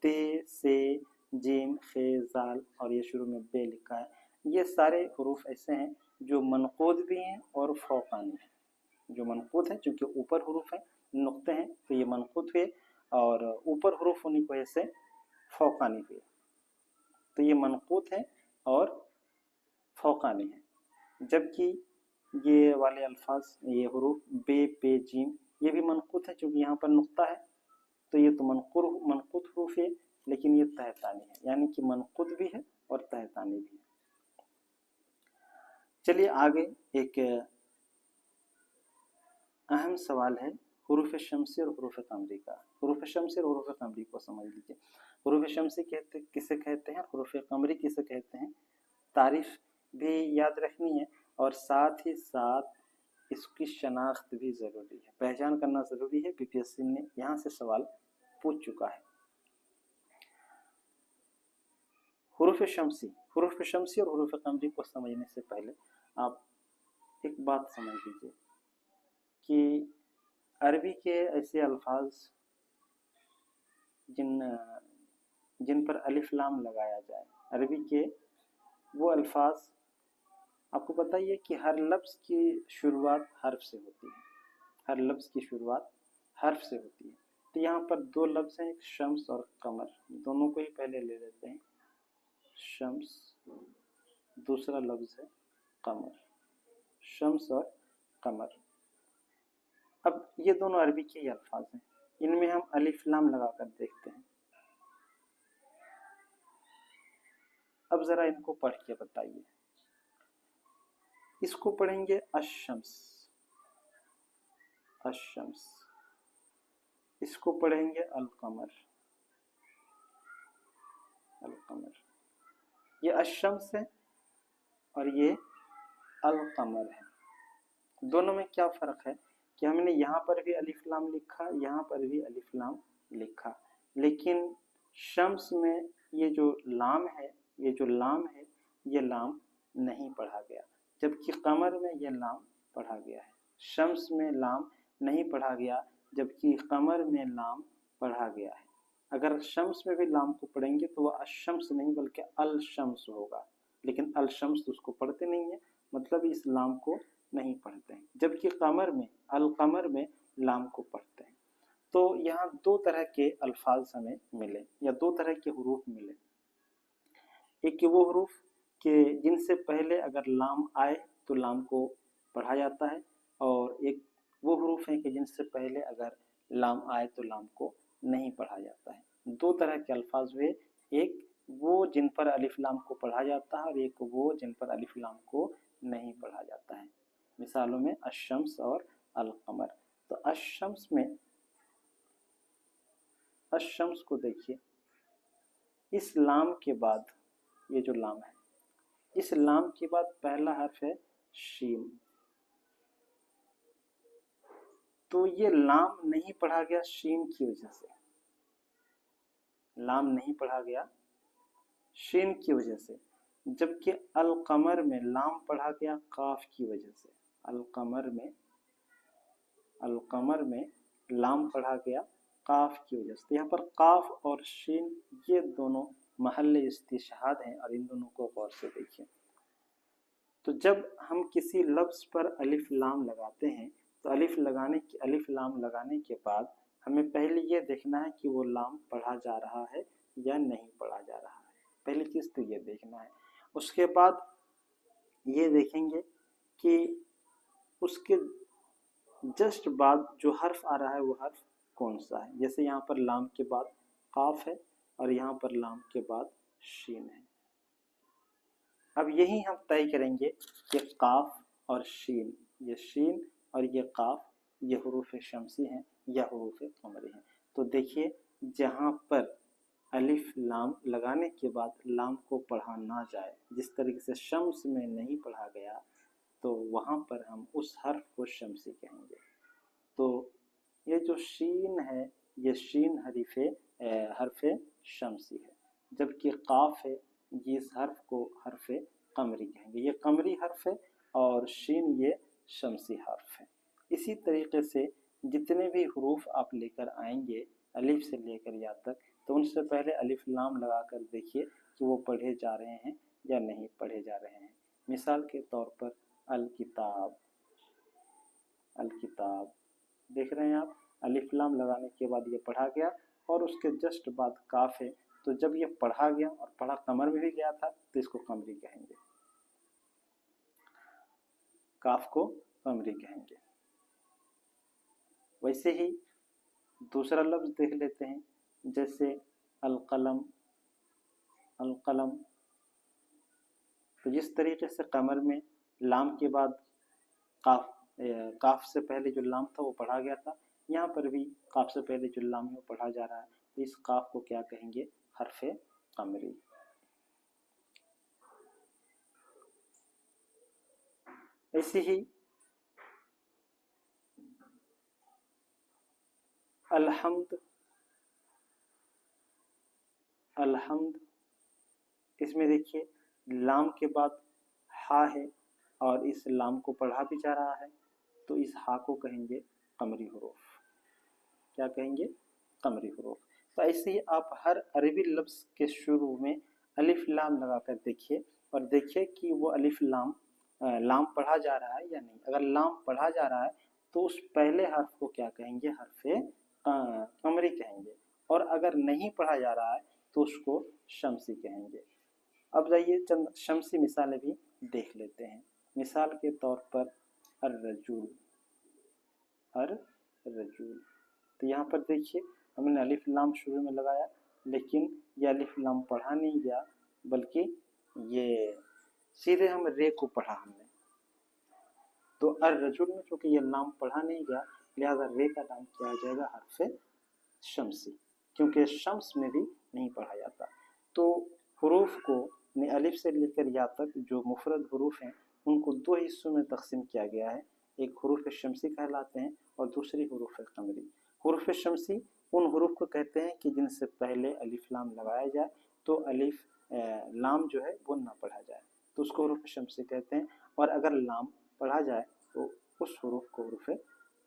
ते, से, जीम, खे, जाल और ये शुरू में बे लिखा है, ये सारे हरूफ ऐसे हैं जो मनक़ूद भी हैं और फ़ौक़ानी हैं। जो मनक़ूद है चूँकि ऊपर हरूफ है, नुक्ते हैं, तो ये मनक़ूद हुए, और ऊपर हरूफ होने की वजह से फ़ौक़ानी हुए, तो ये मनक़ूद है और फ़ौक़ानी है। जबकि ये वाले अल्फाज, ये हरूफ बे, पे, जीम, ये भी मनक़ूद है, चूँकि यहाँ पर नुक्ता है, तो ये तो मनक़ूद हरूफ है, लेकिन ये तहतानी है, यानी कि मनक़ूद भी है और तहतानी भी है। चलिए आगे एक अहम सवाल है हरूफ शम्सी और हरूफ कमरी का। हरूफ शम्सी और हरूफ कमरी को समझ लीजिए। हरूफ शम्सी किसे कहते हैं, हरूफ कमरी किसे कहते हैं, तारीफ भी याद रखनी है और साथ ही साथ इसकी शनाख्त भी ज़रूरी है, पहचान करना ज़रूरी है। बीपीएससी ने यहाँ से सवाल पूछ चुका है। हरूफ शम्सी और हरूफ कमरी को समझने से पहले आप एक बात समझ लीजिए कि अरबी के ऐसे अल्फाज जिन पर अलिफ लाम लगाया जाए, अरबी के वो अल्फाज, आपको पता ही है कि हर लफ्ज़ की शुरुआत हर्फ से होती है, हर लफ्ज़ की शुरुआत हर्फ से होती है। तो यहाँ पर दो लफ्ज़ हैं, एक शम्स और कमर, दोनों को ही पहले ले लेते हैं। शम्स, दूसरा लफ्ज़ है कमर, शम्स और कमर। अब ये दोनों अरबी के ही अल्फाज हैं, इनमें हम अलिफ लाम लगाकर देखते हैं। अब ज़रा इनको पढ़ के बताइए। इसको पढ़ेंगे अशम्स, अशम्स, इसको पढ़ेंगे अलकमर, अलकमर। ये अशम्स है और ये अलकमर है। दोनों में क्या फ़र्क है कि हमने यहाँ पर भी अलिफ लाम लिखा, यहाँ पर भी अलिफ लाम लिखा, लेकिन शम्स में ये जो लाम है, ये जो लाम है, ये लाम नहीं पढ़ा गया, जबकि कमर में ये लाम पढ़ा गया है। शम्स में लाम नहीं पढ़ा गया, जबकि कमर में लाम पढ़ा गया है। अगर शम्स में भी लाम को पढ़ेंगे तो वह अशम्स नहीं बल्कि अल शम्स होगा, लेकिन अल शम्स तो उसको पढ़ते नहीं है, मतलब इस लाम को नहीं पढ़ते हैं, जबकि कमर में, अल कमर में लाम को पढ़ते हैं। तो यहाँ दो तरह के अल्फाज हमें मिले, या दो तरह के हरूफ मिले। एक वो हरूफ के जिनसे पहले अगर लाम आए तो लाम को पढ़ा जाता है, और एक वो हरूफ है कि जिनसे पहले अगर लाम आए तो लाम को नहीं पढ़ा जाता है। दो तरह के अल्फाज हुए, एक वो जिन पर अलिफ लाम को पढ़ा जाता है और एक वो जिन पर अलिफ लाम को नहीं पढ़ा जाता है। मिसालों में अशम्स और अलकमर। तो अशम्स में, अशम्स को देखिए, इस लाम के बाद, ये जो लाम है, इस लाम के बाद पहला हर्फ है शीन, तो ये लाम नहीं पढ़ा गया शीन की वजह से, लाम नहीं पढ़ा गया शीन की वजह से, जबकि अलकमर में लाम पढ़ा गया काफ की वजह से। अलकमर में, अलकमर में लाम पढ़ा गया काफ की वजह से। तो यहाँ पर काफ और शीन ये दोनों महल इस्तिशहाद हैं और इन दोनों को गौर से देखिए। तो जब हम किसी लफ्ज़ पर अलिफ लाम लगाते हैं तो अलिफ लाम लगाने के बाद हमें पहले ये देखना है कि वो लाम पढ़ा जा रहा है या नहीं पढ़ा जा रहा है, पहली चीज़ तो ये देखना है। उसके बाद ये देखेंगे कि उसके जस्ट बाद जो हर्फ आ रहा है वो हर्फ कौन सा है। जैसे यहाँ पर लाम के बाद काफ है और यहाँ पर लाम के बाद शीन है। अब यही हम तय करेंगे कि काफ और शीन, ये शीन और ये काफ, ये हुरूफ शमसी हैं या हुरूफ कमरी हैं। तो देखिए जहाँ पर अलिफ लाम लगाने के बाद लाम को पढ़ा ना जाए, जिस तरीके से शम्स में नहीं पढ़ा गया, तो वहाँ पर हम उस हर्फ को शमसी कहेंगे। तो ये जो शीन है ये शीन हर्फ शमसी है, जबकि काफ है इस हर्फ को हर्फ कमरी कहेंगे। ये कमरी हर्फ है और शीन ये शमसी हर्फ है। इसी तरीके से जितने भी हुरूफ आप लेकर आएंगे अलिफ से लेकर या तक, तो उनसे पहले अलिफ लाम लगाकर देखिए कि वो पढ़े जा रहे हैं या नहीं पढ़े जा रहे हैं। मिसाल के तौर पर अल किताब, अल किताब देख रहे हैं आप, अलिफ लाम लगाने के बाद ये पढ़ा गया और उसके जस्ट बाद काफ है। तो जब ये पढ़ा गया और पढ़ा कमर में भी गया था तो इसको कमरी कहेंगे, काफ को कमरी कहेंगे। वैसे ही दूसरा लफ्ज़ देख लेते हैं, जैसे अलकलम, अलकलम। तो जिस तरीके से कमर में लाम के बाद काफ से पहले जो लाम था वो पढ़ा गया था, यहाँ पर भी काफ से पहले जो लाम है वो पढ़ा जा रहा है। तो इस काफ को क्या कहेंगे, हर्फ कमरी। ऐसे ही अलहम्द, अलहम्द, इसमें देखिए लाम के बाद हा है और इस लाम को पढ़ा भी जा रहा है, तो इस हा को कहेंगे कमरी हुरूफ। क्या कहेंगे, कमरी हुरूफ। तो ऐसे ही आप हर अरबी लफ्ज़ के शुरू में अलिफ लाम लगाकर देखिए और देखिए कि वो अलिफ लाम पढ़ा जा रहा है या नहीं। अगर लाम पढ़ा जा रहा है तो उस पहले हर्फ को क्या कहेंगे, हर्फ कमरी कहेंगे, और अगर नहीं पढ़ा जा रहा है तो उसको शमसी कहेंगे। अब जाइए चंद शमसी मिसालें भी देख लेते हैं। मिसाल के तौर पर अर्रजूल, अर्रजूल। तो यहाँ पर देखिए हमने अलिफ लाम शुरू में लगाया, लेकिन ये अलिफ लाम पढ़ा नहीं गया, बल्कि ये सीधे हम रे को पढ़ा हमने। तो अर्रजुल में चूंकि ये लाम पढ़ा नहीं गया, लिहाजा रे का नाम क्या आ जाएगा, हर्फ शमसी, क्योंकि शम्स में भी नहीं पढ़ा जाता। तो हुरूफ को अलिफ से लेकर या तक जो मुफरद हुरूफ हैं उनको दो हिस्सों में तकसीम किया गया है। एक हुरूफ शमसी कहलाते हैं और दूसरी हुरूफ कमरी। हुरूफ शमसी उन हुरूफ को कहते हैं कि जिनसे पहले अलिफ लाम लगाया जाए तो अलिफ लाम जो है वो ना पढ़ा जाए, तो उसको हुरूफ शमसी कहते हैं। और अगर लाम पढ़ा जाए तो उस हुरूफ को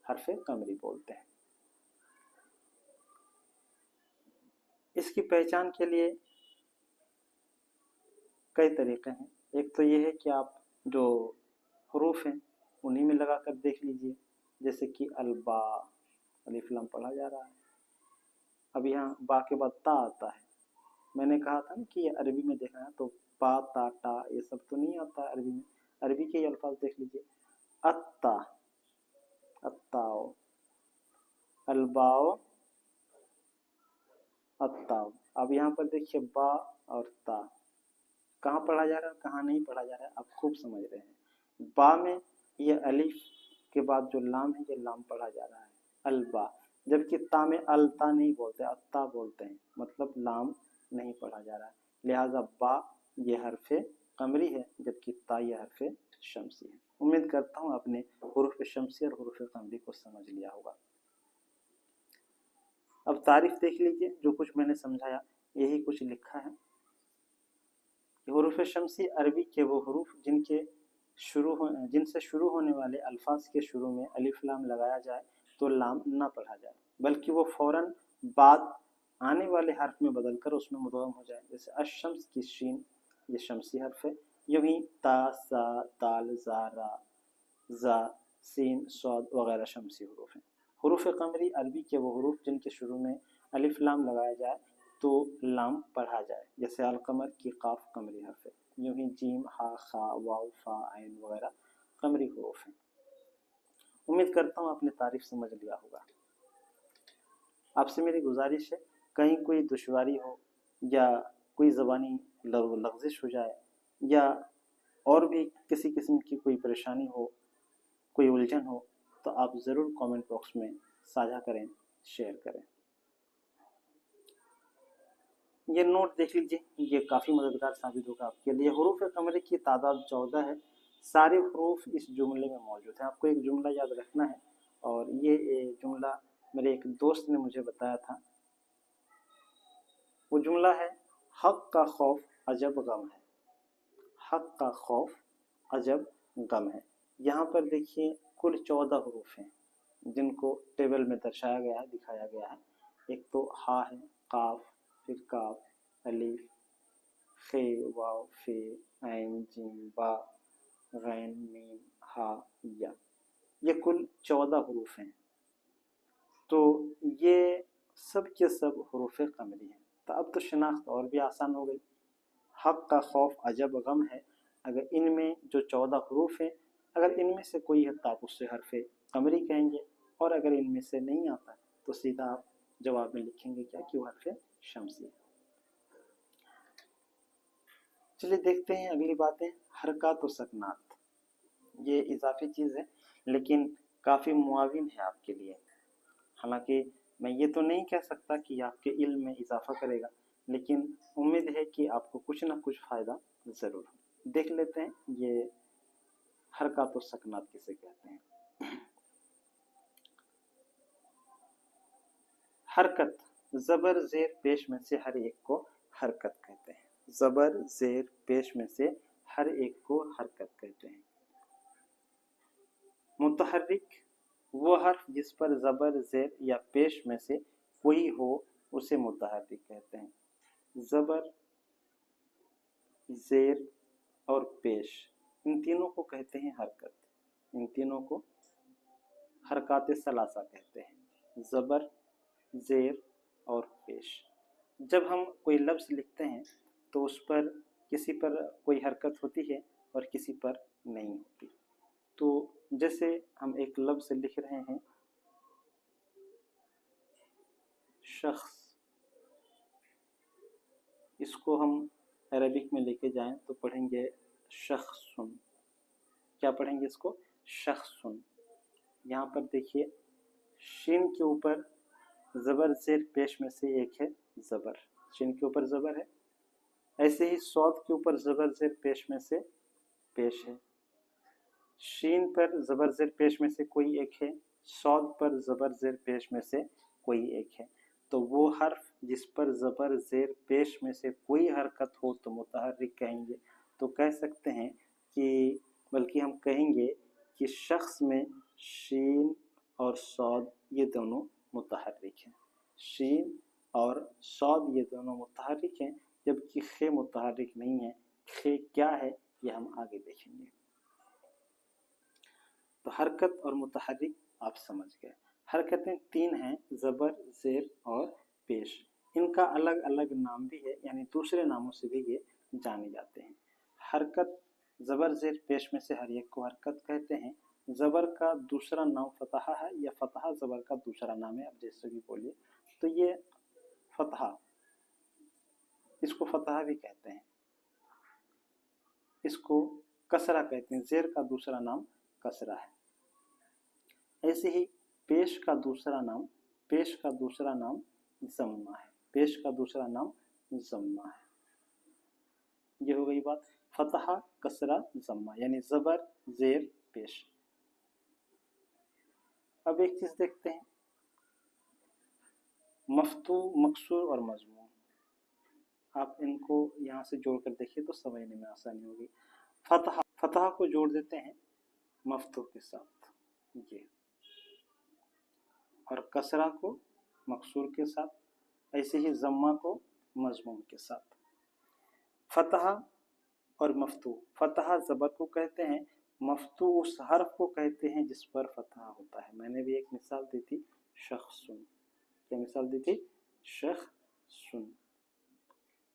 हर्फ कमरी बोलते हैं। इसकी पहचान के लिए कई तरीके हैं। एक तो ये है कि आप जो हुरूफ हैं उन्हीं में लगा कर देख लीजिए, जैसे कि अलबा, अलिफ लाम पढ़ा जा रहा है। अब यहाँ बा के बाद ता आता है, मैंने कहा था ना कि ये अरबी में देखना है, तो पा ता टा ये सब तो नहीं आता अरबी में। अरबी के अल्फाज देख लीजिए, अत्ता, अत्ताओ, अलबाओ, अत्ताओ। अब यहाँ पर देखिए बा और ता कहाँ पढ़ा जा रहा है, कहाँ नहीं पढ़ा जा रहा है, आप खूब समझ रहे हैं। बा में ये अलिफ के बाद जो लाम है ये लाम पढ़ा जा रहा है, अलबा, जबकि ता में अलता नहीं बोलते, अत्ता बोलते हैं, मतलब लाम नहीं पढ़ा जा रहा है। लिहाजा बा ये हर्फ कमरी है, जबकि ता ये हर्फ शमसी है। उम्मीद करता हूँ आपने हुरूफ शमसी और हुरूफ कमरी को समझ लिया होगा। अब तारीफ देख लीजिए, जो कुछ मैंने समझाया यही कुछ लिखा है। हुरूफ शमसी अरबी के वो हुरूफ जिनसे शुरू होने वाले अल्फाज के शुरू में अलिफ लाम लगाया जाए तो लाम ना पढ़ा जाए, बल्कि वो फ़ौरन बाद आने वाले हर्फ में बदल कर उसमें मुद्गम हो जाए। जैसे अशम्स की शीन, ये शमसी हर्फ है। यूं ही ता, सा, दाल, जा, रा, जा, सीन, सौद वगैरह शमसी हरूफ हैं। हरूफ कमरी अरबी के वो हरूफ जिनके शुरू में अलिफ लाम लगाया जाए तो लाम पढ़ा जाए। जैसे अलकमर की काफ कमरी हर्फ है। यूं ही जीम, हा, खा, वाव, फा, आइन वगैरह कमरी हरूफ हैं। उम्मीद करता हूँ आपने तारीफ समझ लिया होगा। आपसे मेरी गुजारिश है, कहीं कोई दुश्वारी हो या कोई ज़बानी लग़ज़िश हो जाए या और भी किसी किस्म की कोई परेशानी हो, कोई उलझन हो, तो आप ज़रूर कमेंट बॉक्स में साझा करें, शेयर करें। ये नोट देख लीजिए, ये काफ़ी मददगार साबित होगा आपके लिए। हरूफ कमरे की तादाद 14 है। सारे हरूफ इस जुमले में मौजूद हैं। आपको एक जुमला याद रखना है, और ये जुमला मेरे एक दोस्त ने मुझे बताया था। वो जुमला है, हक का खौफ अजब गम है। हक का खौफ अजब गम है। यहाँ पर देखिए कुल 14 हरूफ हैं जिनको टेबल में दर्शाया गया है, दिखाया गया है। एक तो हा है, काफ, फिर काफ, अलीफ, खे, वाव, फे, ऐन, जीम, बा, गैन, मीम, हा, या। ये कुल 14 हरूफ हैं। तो ये सब के सब हरूफ कमरी हैं। तो अब तो शनाख्त और भी आसान हो गई। हक का खौफ अजब गम है। अगर इनमें जो 14 हरूफ हैं, अगर इनमें से कोई है तो आप उससे हरफ कमरी कहेंगे, और अगर इनमें से नहीं आता तो सीधा आप जवाब में लिखेंगे क्या कि वो हरफ शमसी है। चलिए देखते हैं अगली बातें। हरकत और सकनात, ये इजाफी चीज़ है लेकिन काफ़ी मुआविन है आपके लिए। हालांकि मैं ये तो नहीं कह सकता कि आपके इल्म में इजाफा करेगा, लेकिन उम्मीद है कि आपको कुछ ना कुछ फ़ायदा ज़रूर हो। देख लेते हैं ये हरकत और सकनात किसे कहते हैं। हरकत, ज़बर ज़ेर पेश में से हर एक को हरकत कहते हैं। ज़बर ज़ेर पेश में से हर एक को हरकत कहते हैं। मुतहर्रिक, वो हर्फ जिस पर ज़बर ज़ेर या पेश में से कोई हो उसे मुतहर्रिक कहते हैं। ज़बर, ज़ेर और पेश, इन तीनों को कहते हैं हरकत। इन तीनों को हरकत सलासा कहते हैं, ज़बर, ज़ेर और पेश। जब हम कोई लफ्ज़ लिखते हैं तो उस पर किसी पर कोई हरकत होती है और किसी पर नहीं होती। तो जैसे हम एक लफ्ज़ लिख रहे हैं, शख्स, इसको हम अरबिक में लेके जाएं तो पढ़ेंगे शख्सुन। क्या पढ़ेंगे इसको? शख्सुन। यहाँ पर देखिए शीन के ऊपर ज़बर ज़ेर पेश में से एक है ज़बर, शीन के ऊपर ज़बर है। ऐसे ही सौद के ऊपर ज़बर ज़ेर पेश में से पेश है। शीन पर ज़बर ज़ेर पेश में से कोई एक है, सौद पर ज़बर ज़ेर पेश में से कोई एक है। तो वो हर्फ जिस पर ज़बर ज़ेर पेश में से कोई हरकत हो तो मुतहर्रिक कहेंगे। तो कह सकते हैं कि, बल्कि हम कहेंगे कि शख्स में शीन और सौद ये दोनों मुतहर्रिक हैं। शीन और सौद ये दोनों मुतहर्रिक हैं, जबकि खे मुतहर्रिक नहीं है। खे क्या है ये हम आगे देखेंगे। तो हरकत और मुतहर्रिक आप समझ गए। हरकतें 3 हैं, ज़बर, ज़ेर और पेश। इनका अलग अलग नाम भी है, यानी दूसरे नामों से भी ये जाने जाते हैं। हरकत, ज़बर ज़ेर पेश में से हर एक को हरकत कहते हैं। ज़बर का दूसरा नाम फतहा है, या फतहा ज़बर का दूसरा नाम है, आप जैसे भी बोलिए। तो ये फतहा, इसको फतहा भी कहते हैं, इसको कसरा कहते हैं। ज़ेर का दूसरा नाम कसरा है। ऐसे ही पेश का दूसरा नाम ज़म्मा है। पेश का दूसरा नाम ज़म्मा है। ये हो गई बात, फतहा, कसरा, ज़म्मा, यानी ज़बर, ज़ेर, पेश। अब एक चीज़ देखते हैं, मफ्तू, मकसूर और मज़मूम। आप इनको यहाँ से जोड़कर देखिए तो समझने में आसानी होगी। फतहा को जोड़ देते हैं मफ्तू के साथ, ये, और कसरा को मकसूर के साथ, ऐसे ही ज़म्मा को मजमूम के साथ। फतहा और मफ्तू, फतहा ज़बर को कहते हैं, मफ्तू उस हर्फ को कहते हैं जिस पर फतहा होता है। मैंने भी एक मिसाल दी थी, शख्सुन। क्या मिसाल दी थी? शख्सुन।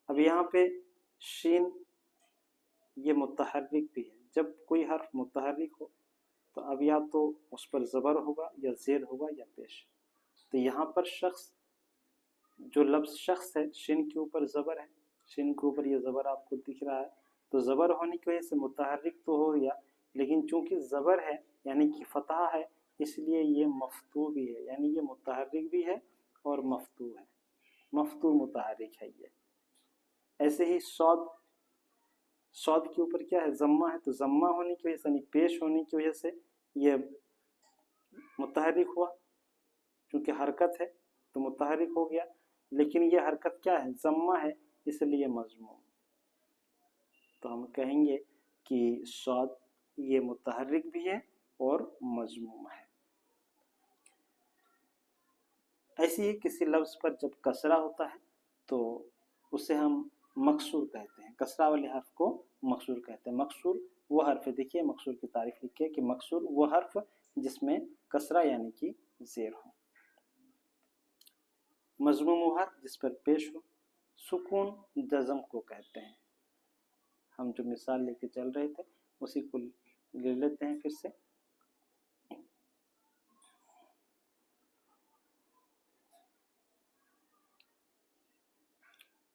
अब यहाँ पे शीन ये मुतहर्रिक भी है। जब कोई हर्फ मुतहर्रिक हो तो अब या तो उस पर ज़बर होगा या ज़ेर होगा या पेश। तो यहाँ पर शख्स, जो लफ्ज़ शख्स है, शीन के ऊपर ज़बर है, शीन के ऊपर ये ज़बर आपको दिख रहा है, तो ज़बर होने की वजह से मुतहर्रिक तो हो गया, लेकिन चूंकि ज़बर है यानी कि फतहा है, इसलिए ये मफ्तू भी है, यानी ये मुतहर्रिक भी है और मफ्तू है, मफ्तू मुतहर्रिक है ये। ऐसे ही सौद, सौद के ऊपर क्या है? ज़म्मा है, तो ज़म्मा होने की वजह से, यानी पेश होने की वजह से ये मुतहर्रिक हुआ, क्योंकि हरकत है तो मुतहर्रिक हो गया, लेकिन ये हरकत क्या है? ज़म्मा है, इसलिए मजमूम। तो हम कहेंगे कि सौद ये मुतहर्रिक भी है और मजमूम है। ऐसे ही किसी लफ्ज़ पर जब कसरा होता है तो उसे हम मकसूर कहते हैं, कसरा वाले हर्फ को मकसूर कहते हैं। मकसूर वो हर्फ है, देखिए मकसूर की तारीफ लिखिए कि मकसूर वो हर्फ जिसमें कसरा यानी कि ज़ेर हो। मजमूम वो हर्फ जिस पर पेश हो। सुकून जज़म को कहते हैं। हम जो मिसाल लेके चल रहे थे उसी को ले लेते हैं फिर से।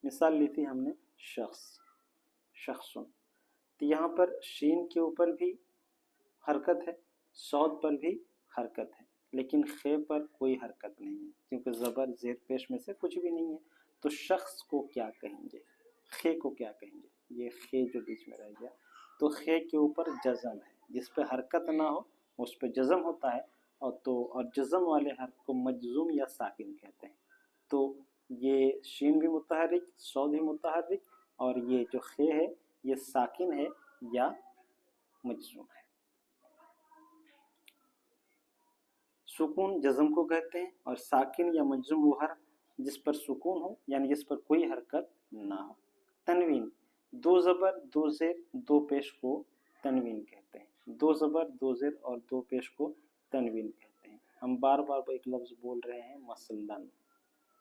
मिसाल ली थी हमने शख्स, शख्सुन। तो यहाँ पर शीन के ऊपर भी हरकत है, सौद पर भी हरकत है, लेकिन खे पर कोई हरकत नहीं है, क्योंकि ज़बर ज़ेर पेश में से कुछ भी नहीं है। तो शख्स को क्या कहेंगे? खे को क्या कहेंगे? ये खे जो बीच में रह गया, तो खे के ऊपर जज़म है, जिस पे हरकत ना हो उस पे जज़म होता है, और जज़म वाले हर्फ को मजज़ूम या साकिन कहते हैं। तो ये शीन भी मुतहर्रिक, सौद भी मुतहर्रिक, और ये जो खे है ये साकिन है या मजज़ूम है। सुकून जज़म को कहते हैं, और साकिन या मजज़ूम वो हर्फ जिस पर सुकून हो, यानी जिस पर कोई हरकत ना हो। तनवीन, दो ज़बर दो ज़ेर दो पेश को तनवीन कहते हैं। दो ज़बर दो ज़ेर और दो पेश को तनवीन कहते हैं। हम बार बार एक लफ्ज़ बोल रहे हैं, मसलन।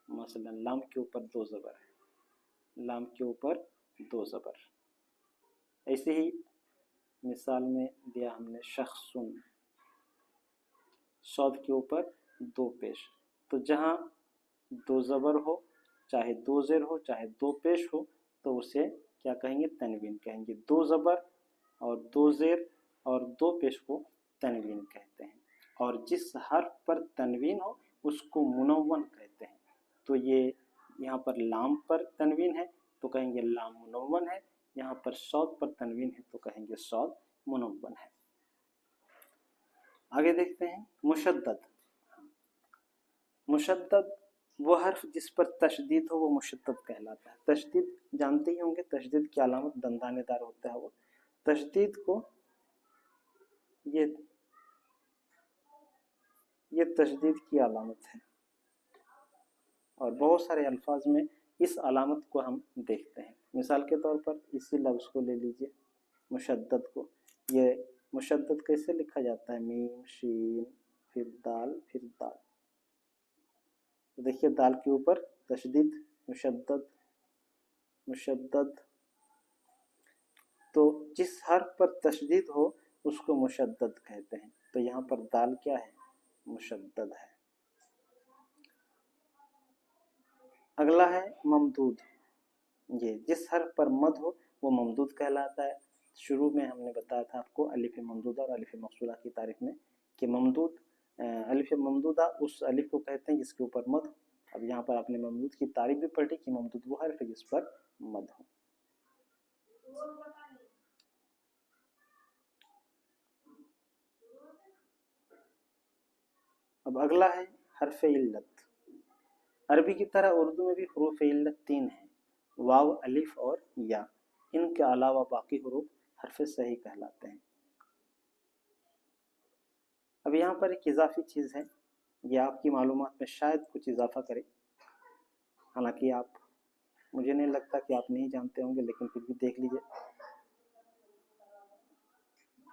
मसलन लाम के ऊपर दो ज़बर है, लाम के ऊपर दो ज़बर। ऐसे ही मिसाल में दिया हमने शख्सुन, सौद के ऊपर दो पेश। तो जहाँ दो ज़बर हो, चाहे दो ज़ेर हो, चाहे दो पेश हो, तो उसे क्या कहेंगे? तनवीन कहेंगे। दो ज़बर और दो ज़ेर और दो पेश को तनवीन कहते हैं। और जिस हर्फ पर तनवीन हो उसको मुनव्वन कहते हैं। तो ये यहाँ पर लाम पर तनवीन है तो कहेंगे लाम मुनव्वन है, यहाँ पर सौद पर तनवीन है तो कहेंगे सौद मुनव्वन है। आगे देखते हैं मुशद्दद। मुशद्दद वो हर्फ जिस पर तशदीद हो वो मुशद्दद कहलाता है। तशदीद जानते ही होंगे, तशदीद की अलामत दंदानेदार होता है। वो तशदीद को ये तशदीद की अलामत है, और बहुत सारे अल्फाज में इस अलामत को हम देखते हैं। मिसाल के तौर पर इसी लफ्ज़ को ले लीजिए, मुशद्दद को। ये मुशद्दद कैसे लिखा जाता है? मीम शीन फिर दाल फिर दाल। तो देखिए दाल के ऊपर तशदीद, मुशद्दद मुशद्दद। तो जिस हर्फ पर तशदीद हो उसको मुशद्दद कहते हैं। तो यहाँ पर दाल क्या है? मुशद्दद है। अगला है ममदूद। ये जिस हर्फ पर मद हो वो ममदूद कहलाता है। शुरू में हमने बताया था आपको अलिफ ममदूदा और अलिफ मकसूरा की तारीफ में कि ममदूद, अलिफ ममदूदा उस अलिफ को कहते हैं जिसके ऊपर मद हो। अब यहाँ पर आपने ममदूद की तारीफ भी पढ़ी कि ममदूद वो हर्फ है जिस पर मद हो। अब अगला है हर्फ इल्लत। अरबी की तरह उर्दू में भी हुरूफ इल्लत तीन है, वाव अलिफ और या। इनके अलावा बाकी हुरूफ हर्फ सही कहलाते हैं। अब यहाँ पर एक इजाफी चीज़ है, ये आपकी मालूमात में शायद कुछ इजाफा करे, हालांकि मुझे नहीं लगता कि आप नहीं जानते होंगे, लेकिन फिर भी देख लीजिए।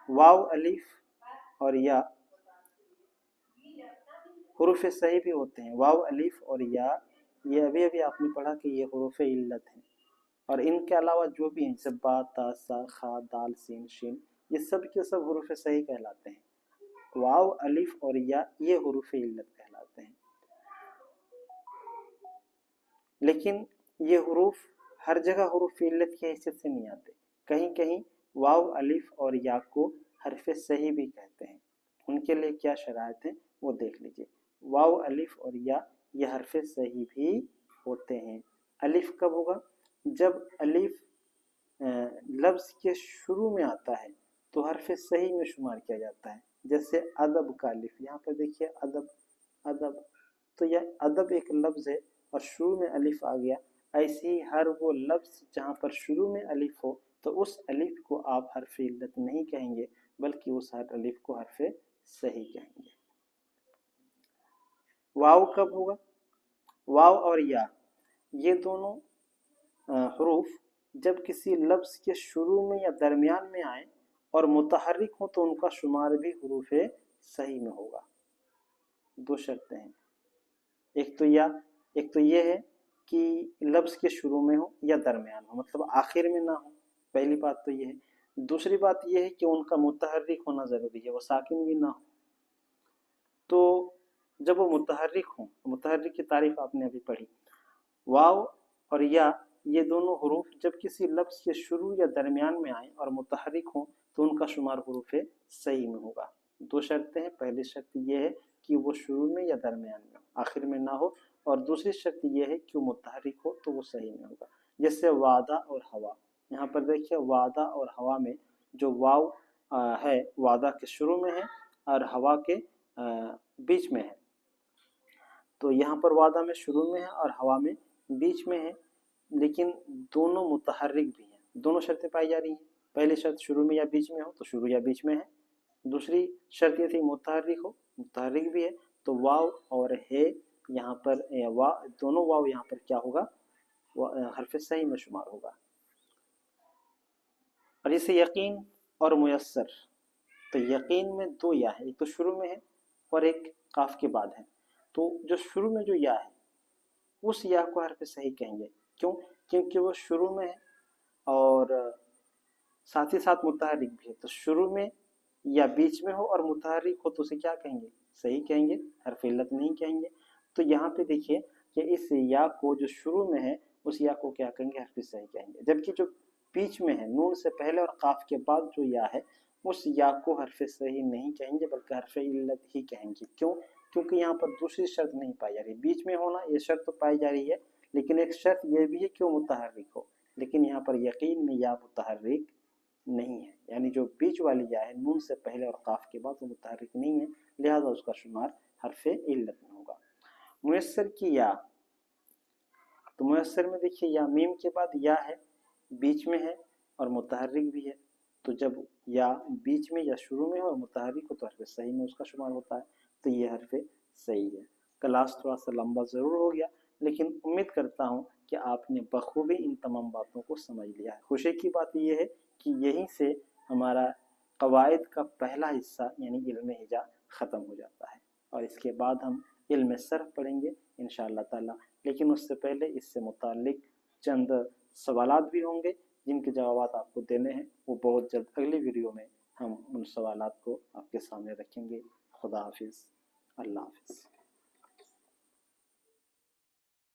वाव, अलीफ और या हुरूफ सही भी होते हैं। वाव, अलीफ और या ये अभी अभी आपने पढ़ा कि ये हुरूफ इल्लत हैं, और इनके अलावा जो भी हैं जैसे बा, ता, सा, खा, दाल, सीन, शीन, ये सब के सब हुरूफ सही कहलाते हैं। वाव, अलीफ और या ये हुरूफ इल्लत कहलाते हैं। लेकिन ये हुरूफ हर जगह हुरूफ इल्लत की हैसियत से नहीं आते। कहीं कहीं वाव, अलीफ और या को हरफ सही भी कहते हैं। उनके लिए क्या शराइत है वो देख लीजिए। वाव, अलीफ और या ये हरफ सही भी होते हैं। अलीफ कब होगा? जब अलीफ लफ्ज के शुरू में आता है तो हरफ सही में शुमार किया जाता है। जैसे अदब का अलिफ, यहाँ पर देखिए अदब, अदब, तो यह अदब एक लफ्ज है और शुरू में अलिफ आ गया। ऐसे ही हर वो लफ्ज जहाँ पर शुरू में अलिफ हो तो उस अलिफ को आप हरफ इल्लत नहीं कहेंगे, बल्कि उस हर अलिफ को हरफ सही कहेंगे। वाव कब होगा? वाव और या ये दोनों हरूफ जब किसी लफ्ज के शुरू में या दरमियान में आए और मुतहर्रिक हो तो उनका शुमार भी हरूफ सही में होगा। दो शर्तें हैं, एक तो ये है कि लफ्ज के शुरू में हो या दरमियान हो, मतलब आखिर में ना हो। पहली बात तो ये है। दूसरी बात ये है कि उनका मुतहर्रिक होना जरूरी है, वो साकिन भी ना हो। तो जब वो मुतहर्रिक हो, मुतहर्रिक की तारीफ आपने अभी पढ़ी। वाव और या ये दोनों हरूफ जब किसी लफ्ज के शुरू या दरमियान में आए और मुतहर्रिक हो तो उनका शुमार हरूफ सही में होगा। दो शर्तें हैं। पहली शर्त ये है कि वो शुरू में या दरमियान में हो, आखिर में ना हो, और दूसरी शर्त ये है कि वो मुतहर्रिक हो तो वो सही में होगा। जैसे वादा और हवा, यहाँ पर देखिए वादा और हवा में जो वाव है वादा के शुरू में है और हवा के बीच में है। तो यहाँ पर वादा में शुरू में है और हवा में बीच में है, लेकिन दोनों मुतहर्रिक भी हैं। दोनों शर्तें पाई जा रही हैं। पहली शर्त शुरू में या बीच में हो तो शुरू या बीच में है। दूसरी शर्त ये थी मुतहर्रिक हो, मुतहर्रिक भी है। तो वाव और है यहाँ पर दोनों वाव यहाँ पर क्या होगा? हरफ सही में शुमार होगा। और जैसे यकीन और मुयस्सर, तो यकीन में दो या है, एक तो शुरू में है और एक काफ के बाद है। तो जो शुरू में जो या है उस या को हरफ सही कहेंगे। क्यों? क्योंकि वो शुरू में है और साथ ही साथ मुतहर्रिक भी है। तो शुरू में या बीच में हो और मुतहर्रिक हो तो उसे क्या कहेंगे? सही कहेंगे, हरफ इल्लत नहीं कहेंगे। तो यहाँ पे देखिए कि इस या को जो शुरू में है उस या को क्या कहेंगे? हरफ सही कहेंगे। जबकि जो बीच में है, नून से पहले और काफ के बाद जो या है उस या को हरफ सही नहीं कहेंगे, बल्कि हरफ इल्लत ही कहेंगे। क्यों? क्योंकि यहाँ पर दूसरी शर्त नहीं पाई जा रही। बीच में होना ये शर्त तो पाई जा रही है, लेकिन एक शर्त ये भी है कि वो मुतहर्रिक हो। लेकिन यहाँ पर यकीन में या मुतहर्रिक नहीं है, यानी जो बीच वाली या है नून से पहले और काफ के बाद वो मुतहर्रिक नहीं है, लिहाजा उसका शुमार हरफ इल्लत में होगा। मुयस्सर की या, तो मुयस्सर में देखिए या मीम के बाद या है, बीच में है और मुतहर्रिक भी है। तो जब या बीच में या शुरू में हो और मुतहर्रिक हो तो हरफ सही में उसका शुमार होता है। तो ये हरफ सही है। क्लास थोड़ा सा लंबा ज़रूर हो गया, लेकिन उम्मीद करता हूँ कि आपने बखूबी इन तमाम बातों को समझ लिया है। खुशी की बात यह है कि यहीं से हमारा कवायद का पहला हिस्सा यानी इल्म हिजा ख़त्म हो जाता है, और इसके बाद हम इल्म सर्फ पढ़ेंगे इंशाअल्लाह ताला। लेकिन उससे पहले इससे मुताल्लिक चंद सवालात भी होंगे जिनके जवाब आपको देने हैं। वो बहुत जल्द अगली वीडियो में हम उन सवालात को आपके सामने रखेंगे। खुदा हाफिज़, अल्लाह हाफिज़।